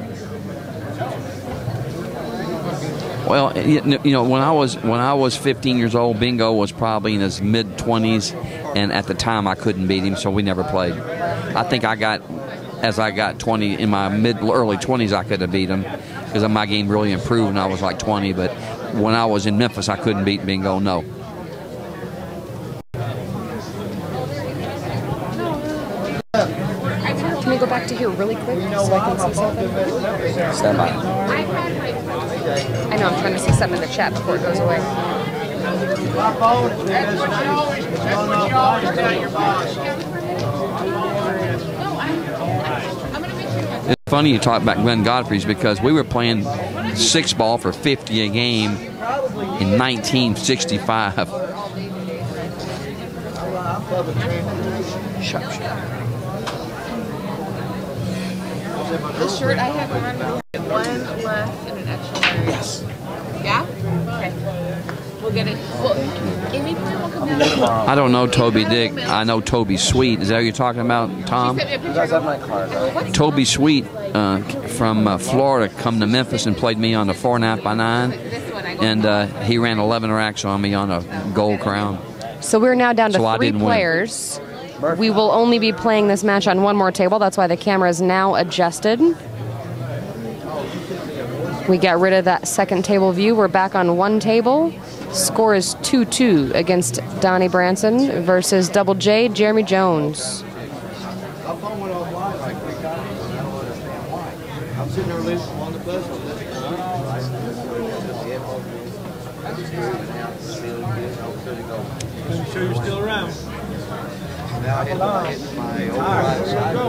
Well, you know, when I was 15 years old, Bingo was probably in his mid-20s, and at the time I couldn't beat him, so we never played. I think as I got 20 in my early 20s, I could have beat him because my game really improved when I was like 20. But when I was in Memphis, I couldn't beat Bingo. No. Can we go back to here really quick so I can see something? Stand by. I know, I'm trying to see something in the chat before it goes away. It's funny you talk about Glenn Godfrey's because we were playing 6-ball for 50 a game in 1965. The shirt I have one left in an extra large. Yes. Yeah? Okay. We'll get it. Well, anytime we'll come down. I don't know Toby Dick. I know Toby Sweet. Is that what you're talking about, Tom? You guys have my card, right? Toby Sweet from Florida come to Memphis and played me on the 4.5x9, and he ran 11 racks on me on a gold crown. So we're now down to So I 3 didn't win. players. We will only be playing this match on one more table. That's why the camera is now adjusted. We got rid of that second table view. We're back on one table. Score is 2-2 against Donny Branson versus Double J, Jeremy Jones. I'm sitting there listening on the bus. You sure you're still around?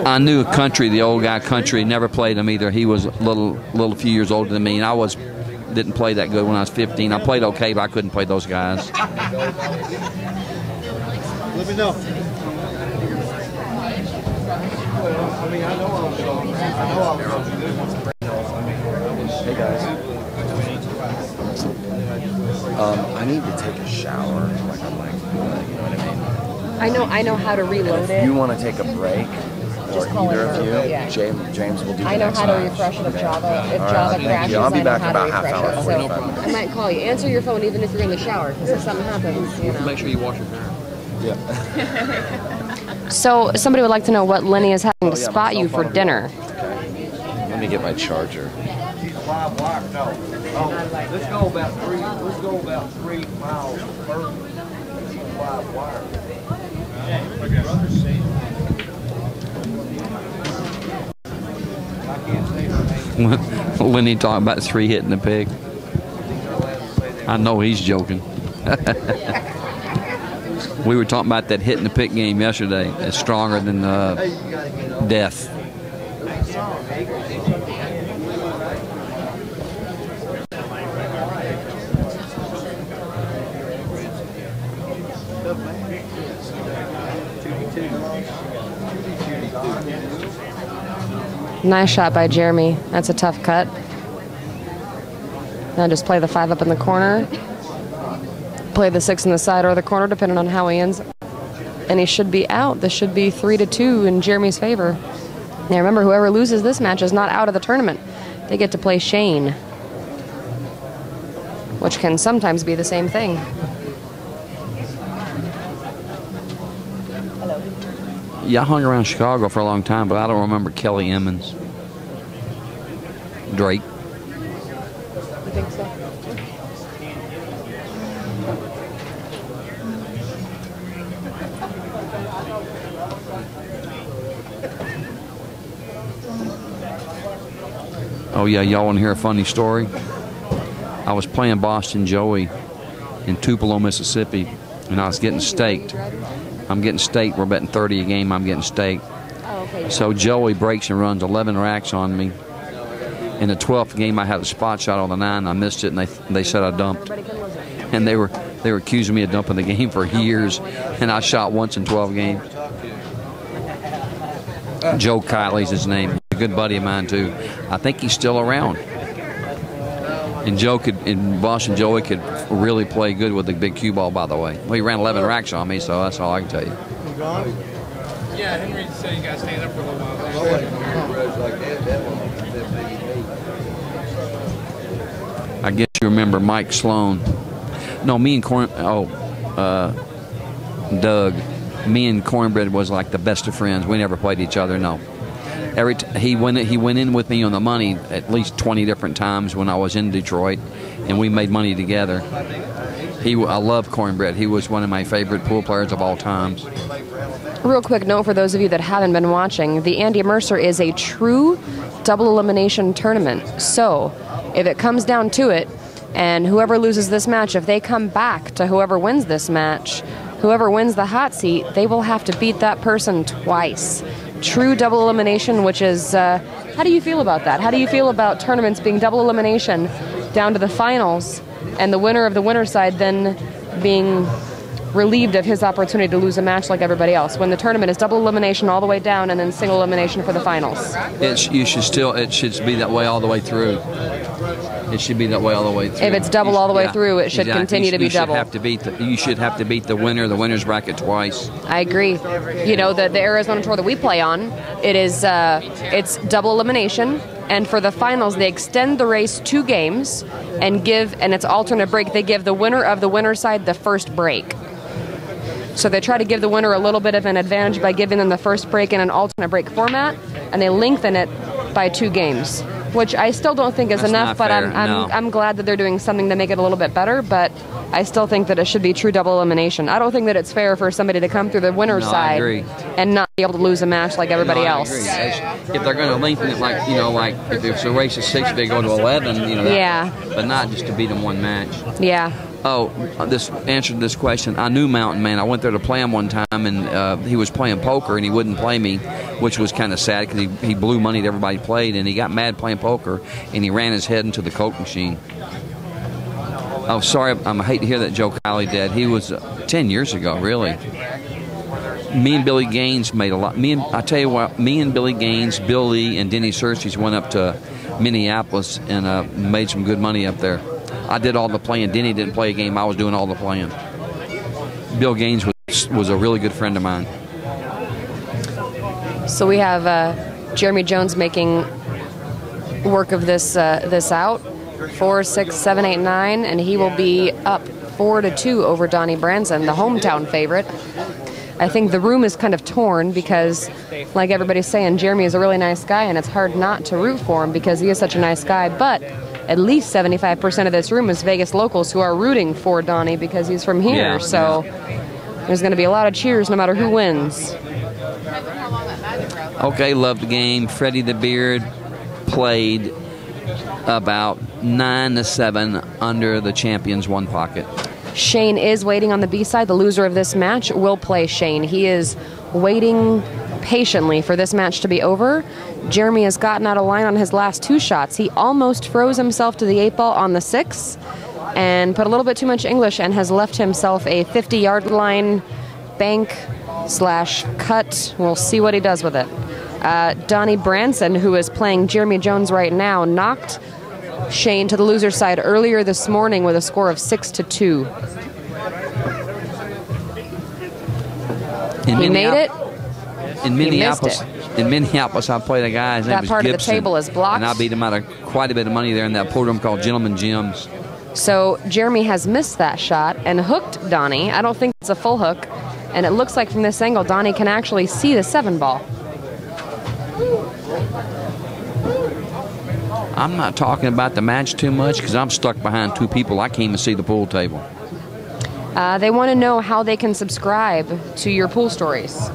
I knew Country, the old guy Country, never played him either. He was a little few years older than me, and I didn't play that good when I was 15. I played okay, but I couldn't play those guys. Let me know. Hey guys. I need to take a shower. Like I'm like, you know what I mean? I know how to reload If you it. want to take a break, or call either it of for- you, yeah. James will do the I know next how to match. refresh it if Java. If All right, Java thank you. crashes, I'll be I know back how about to half refresh hour, it. 45 So minutes. I might call you. Answer your phone even if you're in the shower, because if something happens, you know. Make sure you wash your hair. Yeah. So somebody would like to know what Lenny is having to spot you for dinner. Let me get my charger. Live wire? No. Oh, let's go about 3 miles further. Live wire. Lenny talking about 3 hitting the pig. I know he's joking. We were talking about that hitting the pig game yesterday. It's stronger than death. Nice shot by Jeremy. That's a tough cut. Now just play the 5 up in the corner. Play the 6 in the side or the corner, depending on how he ends. And he should be out. This should be 3-2 in Jeremy's favor. Now remember, whoever loses this match is not out of the tournament. They get to play Shane. which can sometimes be the same thing. Yeah, I hung around Chicago for a long time, but I don't remember Kelly Emmons. Drake. You think so? Oh yeah, y'all want to hear a funny story? I was playing Boston Joey in Tupelo, Mississippi, and I was getting staked. I'm getting staked. We're betting 30 a game. I'm getting staked. Oh, okay. So Joey breaks and runs 11 racks on me. In the 12th game, I had a spot shot on the 9. I missed it, and they said I dumped. And they were accusing me of dumping the game for years, and I shot once in 12 games. Joe Kiley's his name. A good buddy of mine too. I think he's still around. And Boston Joey could really play good with the big cue ball, by the way. Well, he ran 11 racks on me, so that's all I can tell you. Yeah, Henry said you got to stand up for a little while. I guess you remember Mike Sloan. No, me and Doug. Me and Cornbread was like the best of friends. We never played each other. No. He went in with me on the money at least 20 different times when I was in Detroit, and we made money together. I love Cornbread. He was one of my favorite pool players of all times. Real quick note for those of you that haven't been watching, the Andy Mercer is a true double elimination tournament. So if it comes down to it, and whoever loses this match, if they come back to whoever wins this match, whoever wins the hot seat, they will have to beat that person twice. True double elimination, which is, how do you feel about that? How do you feel about tournaments being double elimination down to the finals, and the winner of the winner's side then being relieved of his opportunity to lose a match like everybody else, when the tournament is double elimination all the way down and then single elimination for the finals? It should be that way all the way through. It should be that way all the way through. If it's double all the way through, it should continue to be double. You should have to beat the winner's bracket twice. I agree. You know, the Arizona Tour that we play on, it's double elimination, and for the finals they extend the race 2 games and it's alternate break. They give the winner of the winner's side the first break. So they try to give the winner a little bit of an advantage by giving them the first break in an alternate break format, and they lengthen it by 2 games, which I still don't think is enough, but I'm glad that they're doing something to make it a little bit better, but I still think that it should be true double elimination. I don't think that it's fair for somebody to come through the winner's side and not be able to lose a match like everybody else. If they're going to lengthen it, like if it's a race of 6, they go to 11, but not just to beat them one match. Yeah. Oh, this answered this question. I knew Mountain Man. I went there to play him one time, and he was playing poker, and he wouldn't play me, which was kind of sad because he blew money that everybody played, and he got mad playing poker, and he ran his head into the Coke machine. Oh, sorry, I hate to hear that Joe Kiley did. He was 10 years ago, really. Me and Billy Gaines made a lot. I tell you what, me and Billy Gaines, Bill Lee, and Denny Searcy's went up to Minneapolis and made some good money up there. I did all the playing. Denny didn't play a game. I was doing all the playing. Bill Gaines was a really good friend of mine. So we have Jeremy Jones making work of this out. 4, 6, 7, 8, 9, and he will be up 4-2 over Donny Branson, the hometown favorite. I think the room is kind of torn because, like everybody's saying, Jeremy is a really nice guy, and it's hard not to root for him because he is such a nice guy, but at least 75% of this room is Vegas locals who are rooting for Donny because he's from here. There's going to be a lot of cheers no matter who wins. Okay, love the game. Freddie the Beard played about 9-7 under the champion's one pocket. Shane is waiting on the B-side. The loser of this match will play Shane. He is waiting patiently for this match to be over. Jeremy has gotten out of line on his last 2 shots. He almost froze himself to the 8 ball on the 6 and put a little bit too much English and has left himself a 50-yard line bank/cut. We'll see what he does with it. Donny Branson, who is playing Jeremy Jones right now, knocked Shane to the loser side earlier this morning with a score of 6-2. He made it. In Minneapolis, I played a guy. His name was That part Gibson, of the table is blocked. and I beat him out of quite a bit of money there in that program called Gentleman Gyms. So Jeremy has missed that shot and hooked Donny. I don't think it's a full hook. And it looks like from this angle, Donny can actually see the 7 ball. I'm not talking about the match too much because I'm stuck behind 2 people. I can't even see the pool table. They want to know how they can subscribe to your pool stories.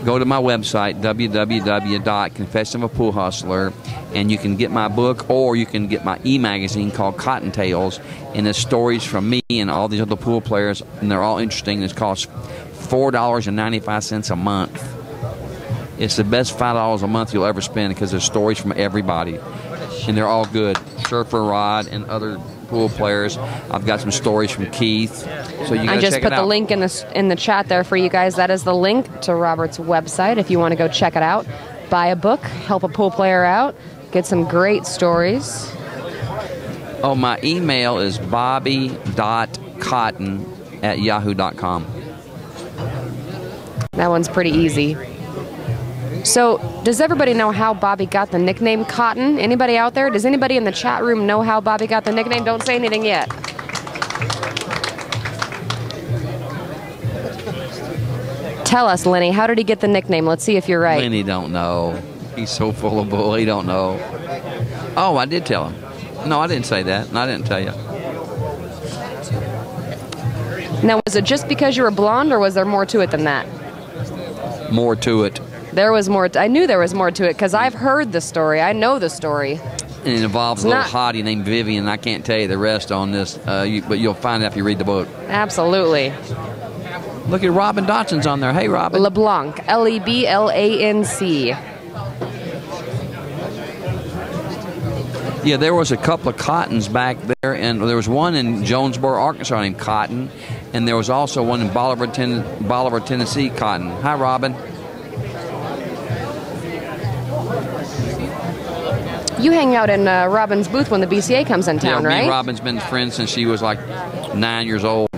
Go to my website, www.confession of a Pool Hustler, and you can get my book, or you can get my e-magazine called Cotton Tales, and it's stories from me and all these other pool players, and they're all interesting. It costs $4.95 a month. It's the best $5 a month you'll ever spend because there's stories from everybody, and they're all good. Surfer, Rod, and other pool players. I've got some stories from Keith. So you I just put the link in the chat there for you guys. That is the link to Robert's website if you want to go check it out. Buy a book, help a pool player out, get some great stories. Oh, my email is bobby.cotton@yahoo.com. That one's pretty easy. So, does everybody know how Bobby got the nickname Cotton? Anybody out there? Does anybody in the chat room know how Bobby got the nickname? Don't say anything yet. Tell us, Lenny, how did he get the nickname? Let's see if you're right. Lenny don't know. He's so full of bull, he don't know. Oh, I did tell him. No, I didn't say that. No, I didn't tell you. Now, was it just because you were blonde, or was there more to it than that? More to it. There was more. I knew there was more to it because I've heard the story. I know the story. And it involves a little hottie named Vivian. I can't tell you the rest on this, but you'll find out if you read the book. Absolutely. Look at Robin Dotson's on there. Hey, Robin. LeBlanc. Leblanc. Yeah, there was a couple of Cottons back there, and there was one in Jonesboro, Arkansas named Cotton, and there was also one in Bolivar, Tennessee, Cotton. Hi, Robin. You hang out in Robin's booth when the BCA comes in town, right? Me and Robin's been friends since she was like 9 years old.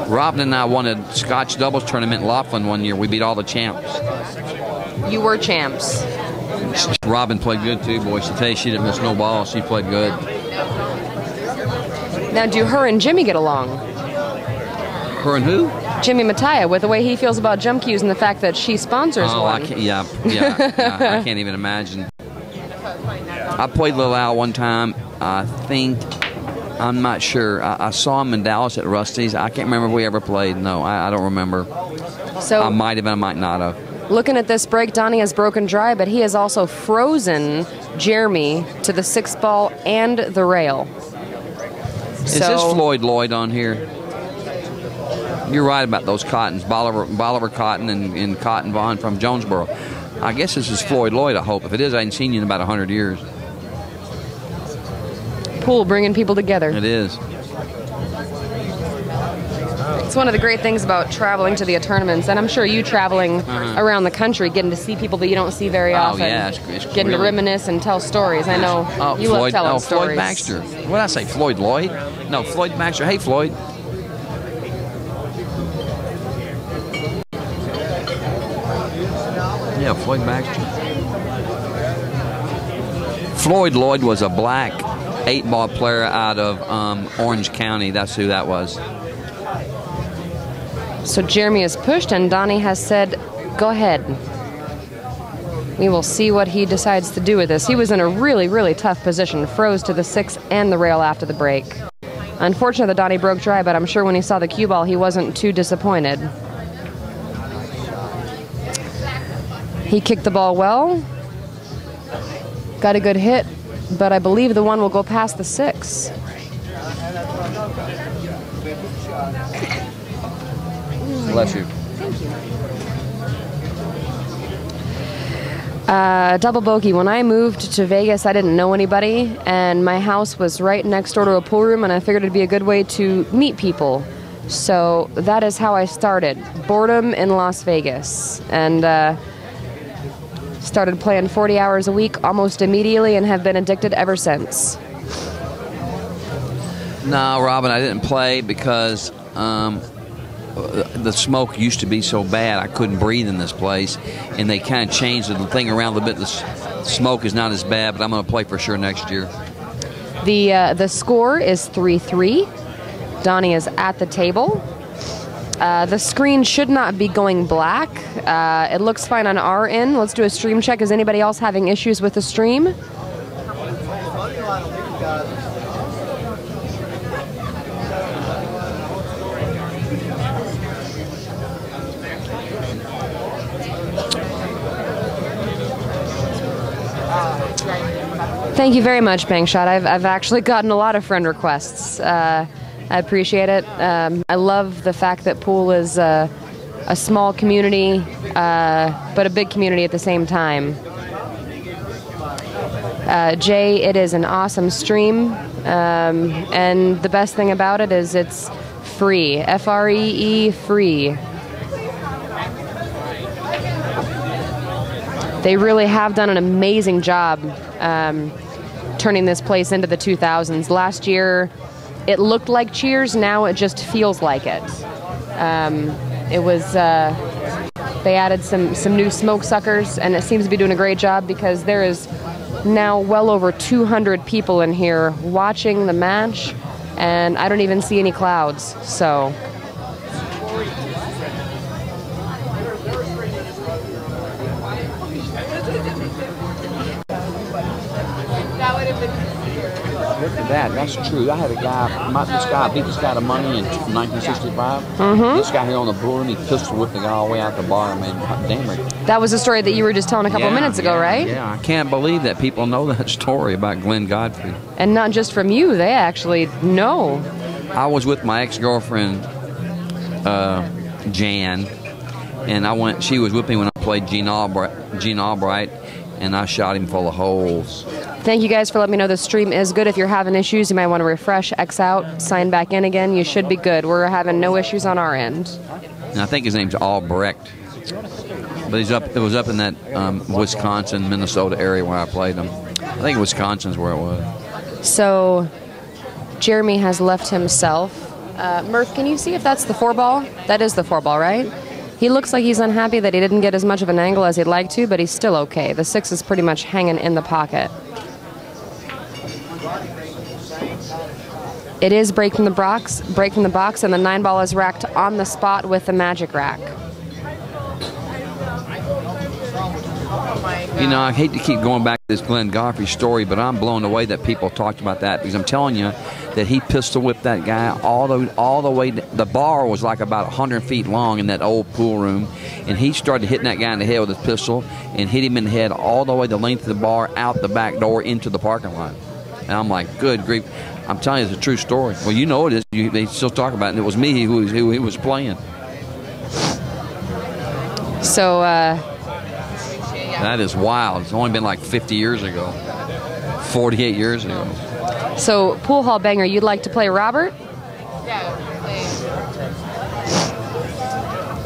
Robin and I won a Scotch doubles tournament in Laughlin one year. We beat all the champs. You were champs. Robin played good too, boy. She tell you she didn't miss no ball. She played good. Now, do her and Jimmy get along? Her and who? Jimmy Mattia, with the way he feels about jump cues and the fact that she sponsors one. I can't even imagine. I played Lil Al one time. I'm not sure. I saw him in Dallas at Rusty's. I can't remember if we ever played. No, I don't remember. So I might have, I might not have. Looking at this break, Donny has broken dry, but he has also frozen Jeremy to the 6 ball and the rail. Is this Floyd Lloyd on here? You're right about those Cottons, Bolivar Cotton and Cotton Vaughn from Jonesboro. I guess this is Floyd Lloyd, I hope. If it is, I haven't seen you in about 100 years. Pool bringing people together. It is. It's one of the great things about traveling to the tournaments, and I'm sure you traveling around the country, getting to see people that you don't see very often. Oh, yeah. It's getting to reminisce and tell stories. I know you love telling stories. Floyd Baxter. What did I say, Floyd Lloyd? No, Floyd Baxter. Hey, Floyd. Yeah, Floyd Baxter. Floyd Lloyd was a black 8-ball player out of Orange County. That's who that was. So Jeremy is pushed, and Donny has said, go ahead. We will see what he decides to do with this. He was in a really, really tough position, froze to the 6 and the rail after the break. Unfortunately, Donny broke dry, but I'm sure when he saw the cue ball, he wasn't too disappointed. He kicked the ball well, got a good hit, but I believe the one will go past the 6. Bless you. Thank you. Double bogey. When I moved to Vegas, I didn't know anybody, and my house was right next door to a pool room, and I figured it'd be a good way to meet people. So that is how I started. Boredom in Las Vegas. And started playing 40 hours a week almost immediately and have been addicted ever since. No, Robin, I didn't play because the smoke used to be so bad I couldn't breathe in this place, and they kind of changed the thing around a little bit. The smoke is not as bad, but I'm going to play for sure next year. The score is 3-3. Donny is at the table. The screen should not be going black. It looks fine on our end. Let's do a stream check. Is anybody else having issues with the stream? Thank you very much, Bangshot. I've actually gotten a lot of friend requests. I appreciate it. I love the fact that pool is a small community, but a big community at the same time. Jay, it is an awesome stream, and the best thing about it is it's free. F-R-E-E, free. They really have done an amazing job turning this place into the 2000s. Last year, it looked like Cheers. Now it just feels like it. It was they added some new smoke suckers, and it seems to be doing a great job because there is now well over 200 people in here watching the match, and I don't even see any clouds. So. Look at that. That's true. I had a guy, this guy beat this guy to money in 1965. This guy here on the pool room, he pistol whipped the guy all the way out the bar, man. Damn it. That was a story that you were just telling a couple minutes ago, right? Yeah, I can't believe that people know that story about Glenn Godfrey. And not just from you, they actually know. I was with my ex-girlfriend, Jan, and she was with me when I played Gene Albright, and I shot him full of holes. Thank you guys for letting me know the stream is good. If you're having issues, you might want to refresh, X out, sign back in again. You should be good. We're having no issues on our end. And I think his name's Albrecht. But it was up in that Wisconsin, Minnesota area where I played him. I think Wisconsin's where it was. So Jeremy has left himself. Murph, can you see if that's the 4-ball? That is the 4-ball, right? He looks like he's unhappy that he didn't get as much of an angle as he'd like to, but he's still okay. The 6 is pretty much hanging in the pocket. It is break from the box, and the 9-ball is racked on the spot with the magic rack. You know, I hate to keep going back to this Glenn Godfrey story, but I'm blown away that people talked about that, because I'm telling you that he pistol whipped that guy all the way. The bar was like about 100 feet long in that old pool room, and he started hitting that guy in the head with his pistol and hit him in the head all the way the length of the bar out the back door into the parking lot. And I'm like, good grief. I'm telling you, it's a true story. Well, you know it is. They still talk about it, and it was me who he was playing. So, that is wild. It's only been like 50 years ago. 48 years ago. So, Pool Hall Banger, you'd like to play Robert? Yeah,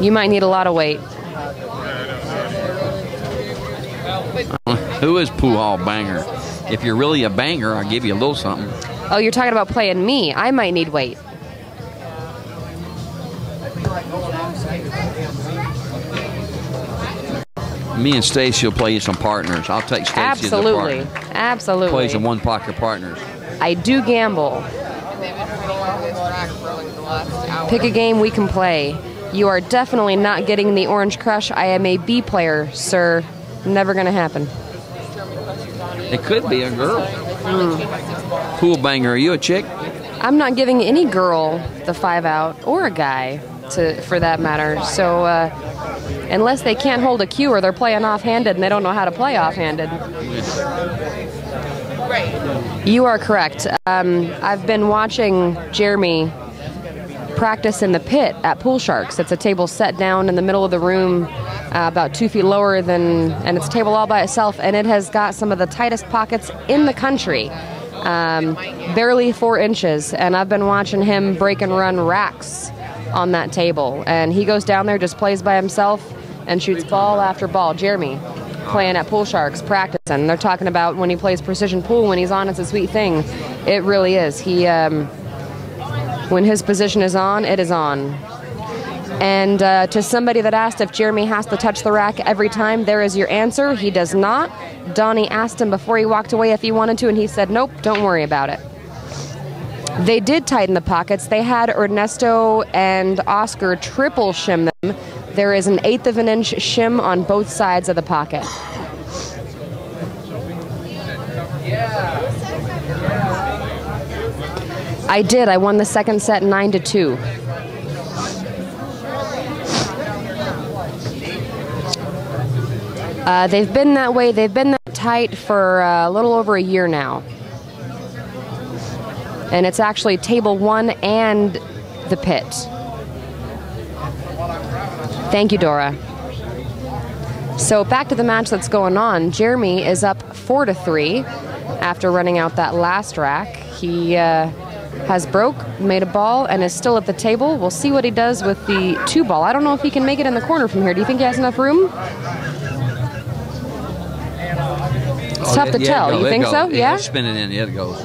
You might need a lot of weight. Who is Pool Hall Banger? If you're really a banger, I'll give you a little something. Oh, you're talking about playing me. I might need weight. Me and Stacy will play you some partners. I'll take Stacy as a partner. Absolutely. Play some one-pocket partners. I do gamble. Pick a game we can play. You are definitely not getting the Orange Crush. I am a B player, sir. Never going to happen. It could be a girl. Pool Banger, are you a chick? I'm not giving any girl the 5-out, or a guy, for that matter. So, unless they can't hold a cue or they're playing offhanded and they don't know how to play offhanded. Right. You are correct. I've been watching Jeremy practice in the pit at Pool Sharks. It's a table set down in the middle of the room, about 2 feet lower and it's a table all by itself, and it has got some of the tightest pockets in the country. Barely 4 inches, and I've been watching him break and run racks on that table, and he goes down there, just plays by himself and shoots ball after ball. Jeremy playing at Pool Sharks, practicing. They're talking about when he plays precision pool, when he's on, it's a sweet thing. It really is. He when his position is on, it is on. And to somebody that asked if Jeremy has to touch the rack every time, there is your answer. He does not. Donny asked him before he walked away if he wanted to, and he said, nope, don't worry about it. They did tighten the pockets. They had Ernesto and Oscar triple shim them. There is an 1/8 of an inch shim on both sides of the pocket. I did. I won the second set 9-2. They've been that way. They've been that tight for a little over a year now. And it's actually table 1 and the pit. Thank you, Dora. So back to the match that's going on. Jeremy is up 4-3 after running out that last rack. He has broke, made a ball, and is still at the table. We'll see what he does with the 2-ball. I don't know if he can make it in the corner from here. Do you think he has enough room? It's tough to tell. You think so? Yeah? Spin it in. Yeah, it goes.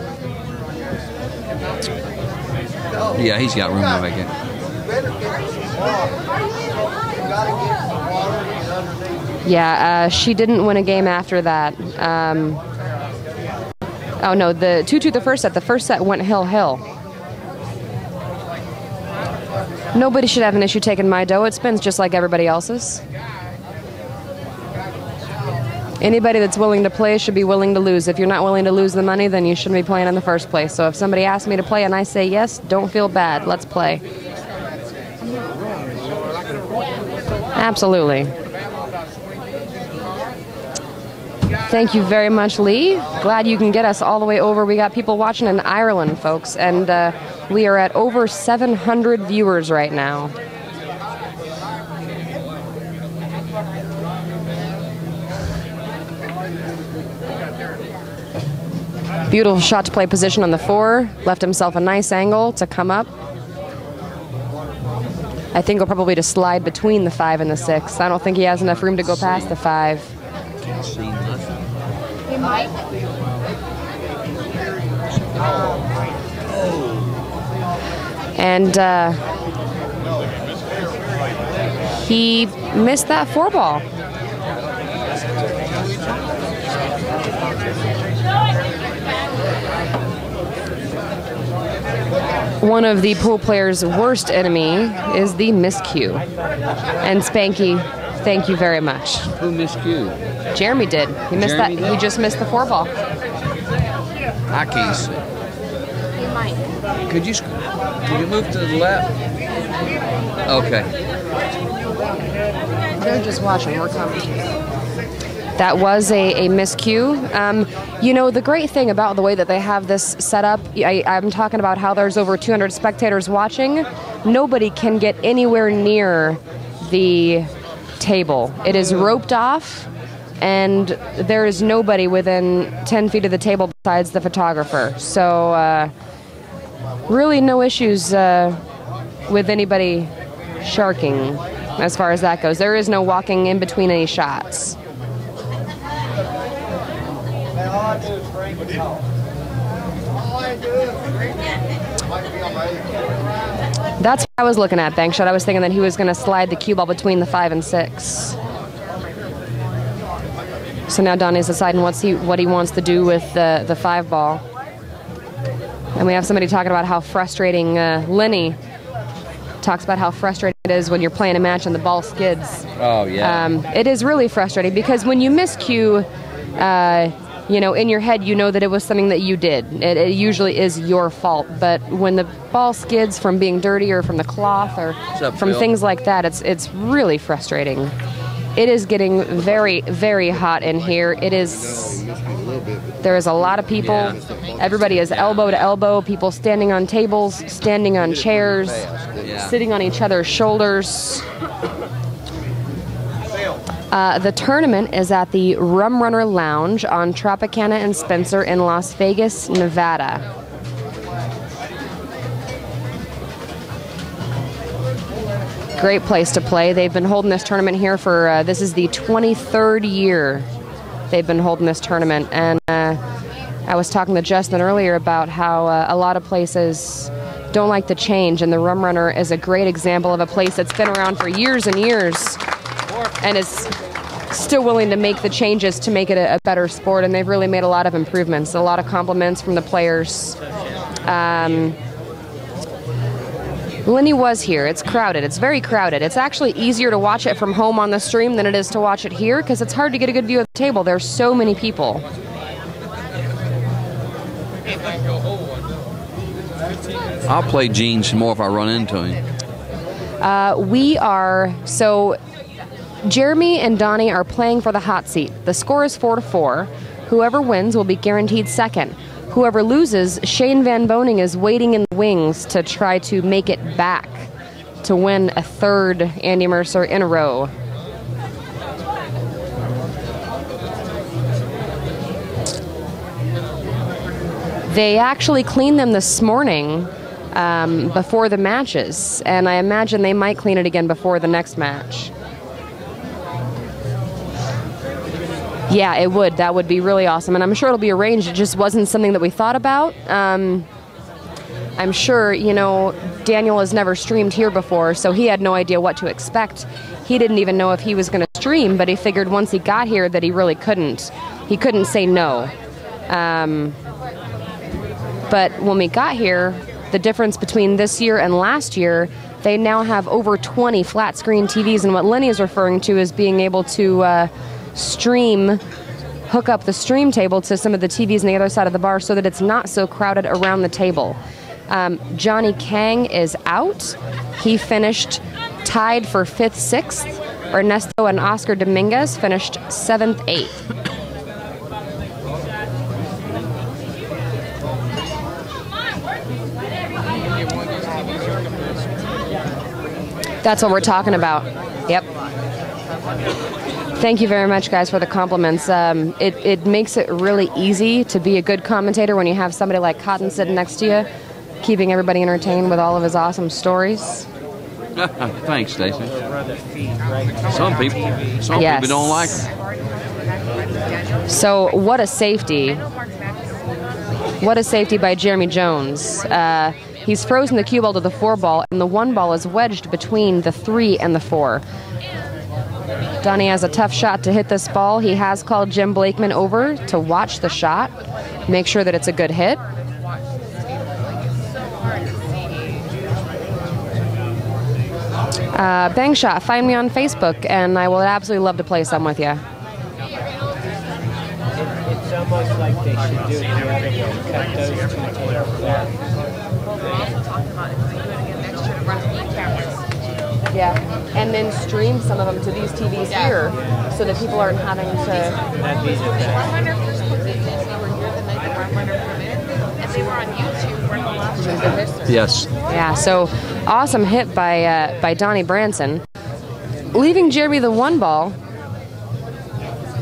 Yeah, he's got room to make it. Yeah, she didn't win a game after that. Oh, no, the 2-2 the first set. The first set went hill-hill. Nobody should have an issue taking my dough. It spins just like everybody else's. Anybody that's willing to play should be willing to lose. If you're not willing to lose the money, then you shouldn't be playing in the first place. So if somebody asks me to play and I say yes, don't feel bad. Let's play. Absolutely. Thank you very much, Lee. Glad you can get us all the way over. We got people watching in Ireland, folks, and we are at over 700 viewers right now. Beautiful shot to play position on the 4. Left himself a nice angle to come up. I think he'll probably just slide between the 5 and the 6. I don't think he has enough room to go past the 5. Can't see nothing. Hey, Mike. And he missed that 4-ball. One of the pool player's worst enemy is the miscue. And Spanky, thank you very much. Who miscued? Jeremy did. He missed Jeremy that. did? He just missed the 4-ball. I can't see. Hey, Mike. Could you move to the left? Okay. They're just watching. We're commentating. That was a miscue. You know, the great thing about the way that they have this set up, I'm talking about how there's over 200 spectators watching. Nobody can get anywhere near the table. It is roped off, and there is nobody within 10 feet of the table besides the photographer. So really no issues with anybody sharking as far as that goes. There is no walking in between any shots. All I do is drink and talk. All I do is drink and talk. That's what I was looking at, Bankshot. I was thinking that he was going to slide the cue ball between the 5 and 6. So now Donny's deciding what he wants to do with the 5-ball. And we have somebody talking about how frustrating, Lenny talks about how frustrating it is when you're playing a match and the ball skids. Oh, yeah. It is really frustrating because when you miscue, you know, in your head, you know that it was something that you did. It usually is your fault. But when the ball skids from being dirty or from the cloth or from things like that, it's really frustrating. It is getting very, very hot in here. It is. There is a lot of people. Yeah. Everybody is elbow to elbow. People standing on tables, standing on chairs, sitting on each other's shoulders. The tournament is at the Rum Runner Lounge on Tropicana and Spencer in Las Vegas, Nevada. Great place to play. They've been holding this tournament here for, this is the 23rd year they've been holding this tournament. And I was talking to Justin earlier about how a lot of places don't like to change, and the Rum Runner is a great example of a place that's been around for years and years and is still willing to make the changes to make it a better sport, and they've really made a lot of improvements. A lot of compliments from the players Lenny was here. It's crowded. It's very crowded. It's actually easier to watch it from home on the stream than it is to watch it here because it's hard to get a good view of the table. There's so many people. I'll play Gene some more if I run into him. So Jeremy and Donny are playing for the hot seat. The score is 4-4. Whoever wins will be guaranteed second. Whoever loses, Shane Van Boning is waiting in the wings to try to make it back to win a third Andy Mercer in a row. They actually cleaned them this morning before the matches, and I imagine they might clean it again before the next match. Yeah, it would. That would be really awesome, and I'm sure it'll be arranged. It just wasn't something that we thought about. I'm sure, you know, Daniel has never streamed here before, so he had no idea what to expect. He didn't even know if he was going to stream, but he figured once he got here that he really couldn't. He couldn't say no. But when we got here, the difference between this year and last year, they now have over 20 flat screen TVs, and what Lenny is referring to is being able to hook up the stream table to some of the TVs on the other side of the bar so that it's not so crowded around the table. Johnny Kang is out. He finished tied for 5th, 6th. Ernesto and Oscar Dominguez finished 7th, 8th. That's what we're talking about. Yep. Thank you very much, guys, for the compliments. It makes it really easy to be a good commentator when you have somebody like Cotton sitting next to you, keeping everybody entertained with all of his awesome stories. Thanks, Stacy. Some people don't like them. So what a safety. What a safety by Jeremy Jones. He's frozen the cue ball to the 4 ball, and the 1 ball is wedged between the 3 and the 4. Donny has a tough shot to hit this ball. He has called Jim Blakeman over to watch the shot, make sure that it's a good hit. Bang Shot, find me on Facebook, and I will absolutely love to play some with you. It's almost like they should do it the other way. Cut those 2 tables out. We're also talking about if we do it again next year to run 8 cameras. Yeah, and then stream some of them to these TVs here so that people aren't having to... That'd be the best. Runner first put these in, we were here the night that Runner put in, and they were on YouTube for the last year. Yes. Yeah, so awesome hit by Donny Branson. Leaving Jeremy the 1 ball,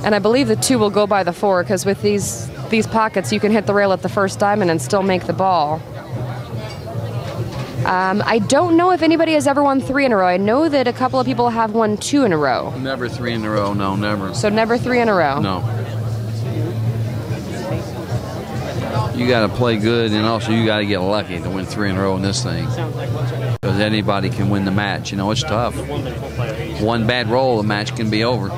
and I believe the 2 will go by the 4, because with these pockets you can hit the rail at the first diamond and still make the ball. I don't know if anybody has ever won 3 in a row. I know that a couple of people have won 2 in a row. Never 3 in a row. No, never. So never 3 in a row. No. You got to play good, and also you got to get lucky to win 3 in a row in this thing. Because anybody can win the match. You know, it's tough. One bad roll, the match can be over.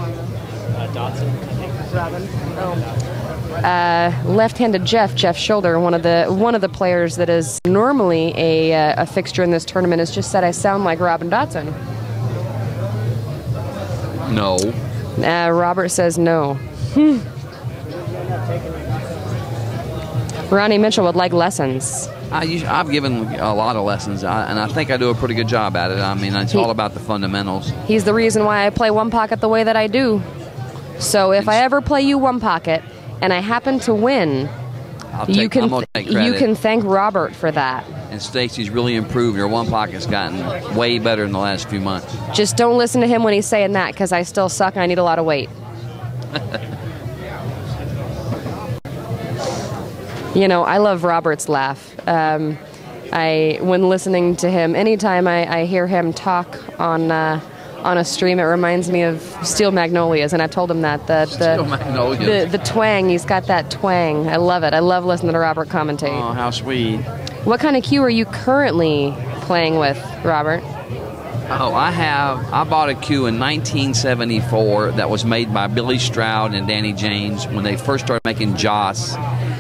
Left-handed Jeff Shoulder, one of the players that is normally a fixture in this tournament, has just said I sound like Robin Dotson. No. Robert says no. Ronnie Mitchell would like lessons. I've given a lot of lessons, and I think I do a pretty good job at it. I mean, it's all about the fundamentals. He's the reason why I play 1 pocket the way that I do. So if I ever play you 1 pocket and I happen to win, you can thank Robert for that. And Stacy's really improved. Her 1 pocket's gotten way better in the last few months. Just don't listen to him when he's saying that, because I still suck and I need a lot of weight. You know, I love Robert's laugh. When listening to him, anytime I hear him talk on a stream, it reminds me of Steel Magnolias, and I told him that the twang, he's got that twang. I love it. I love listening to Robert commentate. Oh, how sweet. What kind of cue are you currently playing with, Robert? Oh, I bought a cue in 1974 that was made by Billy Stroud and Danny James when they first started making Joss.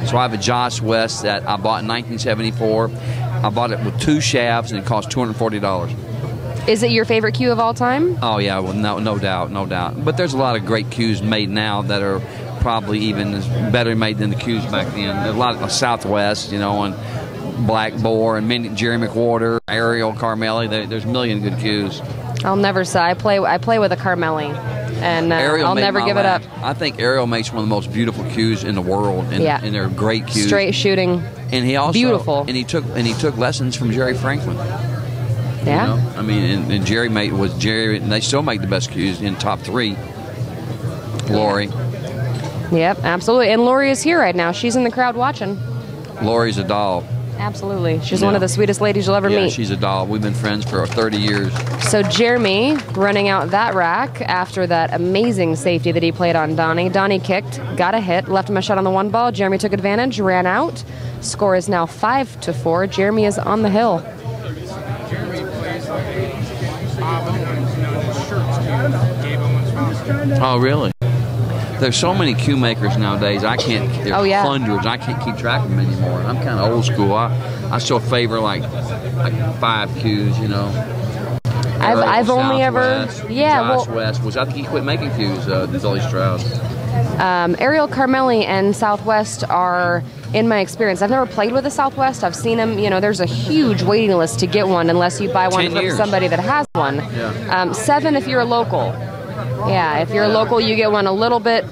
So I have a Josh West that I bought in 1974. I bought it with 2 shafts, and it cost $240. Is it your favorite cue of all time? Oh yeah, well no doubt, no doubt. But there's a lot of great cues made now that are probably even better made than the cues back then. There's a lot of Southwest, you know, and Black Boar and Jerry McWhorter, Ariel Carmelli. There's a million good cues. I'll never say I play with a Carmelli, and I'll never give it up. I think Ariel makes one of the most beautiful cues in the world, and, and they're great cues. Straight shooting. And he also beautiful. And he took lessons from Jerry Franklin. Yeah. You know? I mean, and Jerry and they still make the best cues in top 3. Lori. Yep, absolutely. And Lori is here right now. She's in the crowd watching. Lori's a doll. Absolutely. She's one of the sweetest ladies you'll ever meet. Yeah, she's a doll. We've been friends for 30 years. So Jeremy running out that rack after that amazing safety that he played on Donny. Donny kicked, got a hit, left him a shot on the 1 ball. Jeremy took advantage, ran out. Score is now 5-4. Jeremy is on the hill. Jeremy plays like Bob Owens, known as Shirts Cue, Gabe Owens' father. Oh, really? There's so many cue makers nowadays. There's hundreds. I can't keep track of them anymore. I'm kind of old school. I still favor like 5 cues, you know. I've only ever Josh West, which I think he quit making cues. Billy Stroud. Ariel Carmelli and Southwest are, in my experience, I've never played with a Southwest. I've seen them. You know, there's a huge waiting list to get one unless you buy one from somebody that has one. Yeah. 7 if you're a local. Yeah, if you're a local, you get one a little bit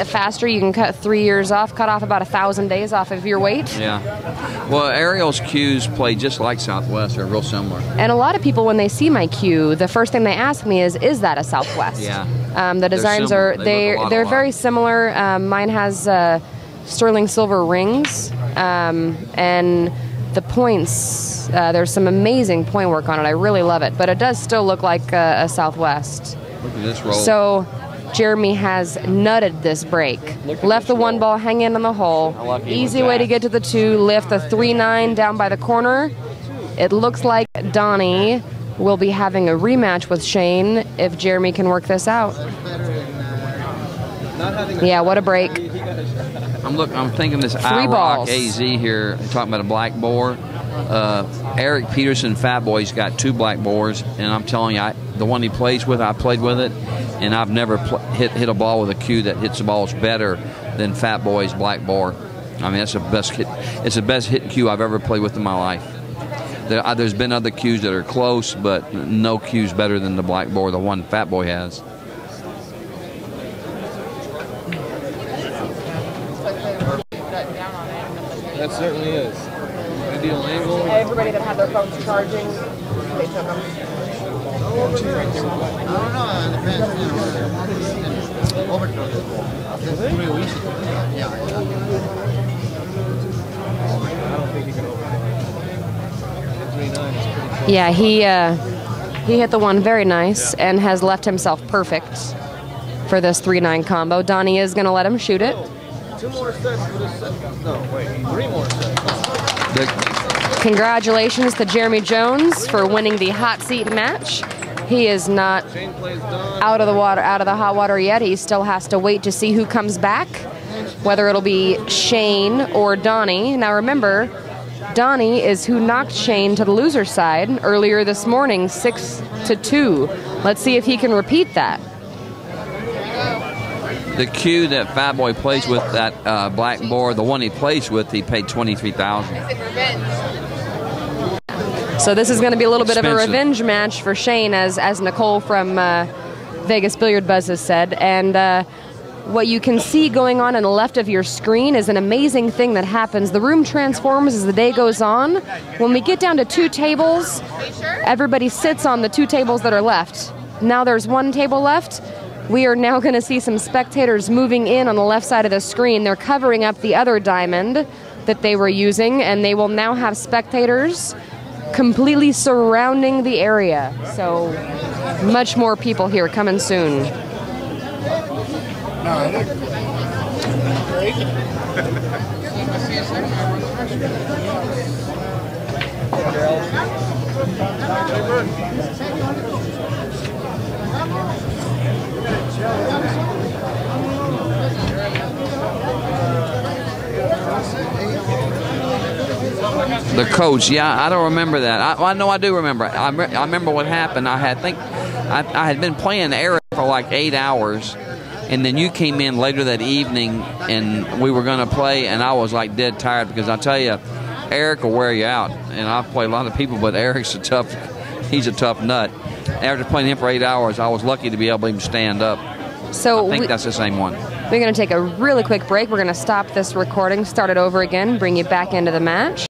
faster. You can cut 3 years off, cut off about 1,000 days off of your weight. Yeah. Well, Ariel's cues play just like Southwest. They're real similar. And a lot of people, when they see my cue, the first thing they ask me is that a Southwest? Yeah. The designs they're very similar. Mine has sterling silver rings, and the points. There's some amazing point work on it. I really love it, but it does still look like a Southwest. Look at this roll. So Jeremy has nutted this break. Left the 1 ball hanging on the hole. Easy way to get to the 2. Lift the 3-9 down by the corner. It looks like Donny will be having a rematch with Shane if Jeremy can work this out. Yeah, what a break. I'm thinking this IROC AZ here, talking about a Black Boar. Eric Peterson, Fat Boy's got 2 Black Boars, and I'm telling you, the one he plays with, I played with it, and I've never hit a ball with a cue that hits the balls better than Fat Boy's Black Boar. I mean, that's the best hit. It's the best hitting cue I've ever played with in my life. There's been other cues that are close, but no cue's better than the Black Boar, the one Fat Boy has. That certainly is. Ideal angle. Everybody that had their phones charging, they took them. I don't know, it depends, you know, over 3 weeks. Yeah. I don't think you can open it. 3-9 is pretty close. Yeah, he hit the 1 very nice and has left himself perfect for this 3-9 combo. Donny is going to let him shoot it. 2 more sets for this set. No, wait, 3 more sets. Congratulations to Jeremy Jones for winning the hot seat match. He is not out of the hot water yet. He still has to wait to see who comes back, whether it'll be Shane or Donny. Now remember, Donny is who knocked Shane to the loser side earlier this morning, 6-2. Let's see if he can repeat that. The cue that Fat Boy plays with, that Black Boar, the one he plays with, he paid $23,000. So this is going to be a little bit of a revenge match for Shane, as Nicole from Vegas Billiard Buzz has said. And what you can see going on the left of your screen is an amazing thing that happens. The room transforms as the day goes on. When we get down to 2 tables, everybody sits on the 2 tables that are left. Now there's 1 table left. We are now going to see some spectators moving in on the left side of the screen. They're covering up the other diamond that they were using, and they will now have spectators completely surrounding the area. So much more people here coming soon. The coach, yeah, I don't remember that. I know I do remember. I remember what happened. I had been playing Eric for like 8 hours, and then you came in later that evening, and we were going to play, and I was like dead tired because I tell you, Eric will wear you out. And I've played a lot of people, but Eric's he's a tough nut. After playing him for 8 hours, I was lucky to be able to even stand up. So I think that's the same one. We're going to take a really quick break. We're going to stop this recording, start it over again, bring you back into the match.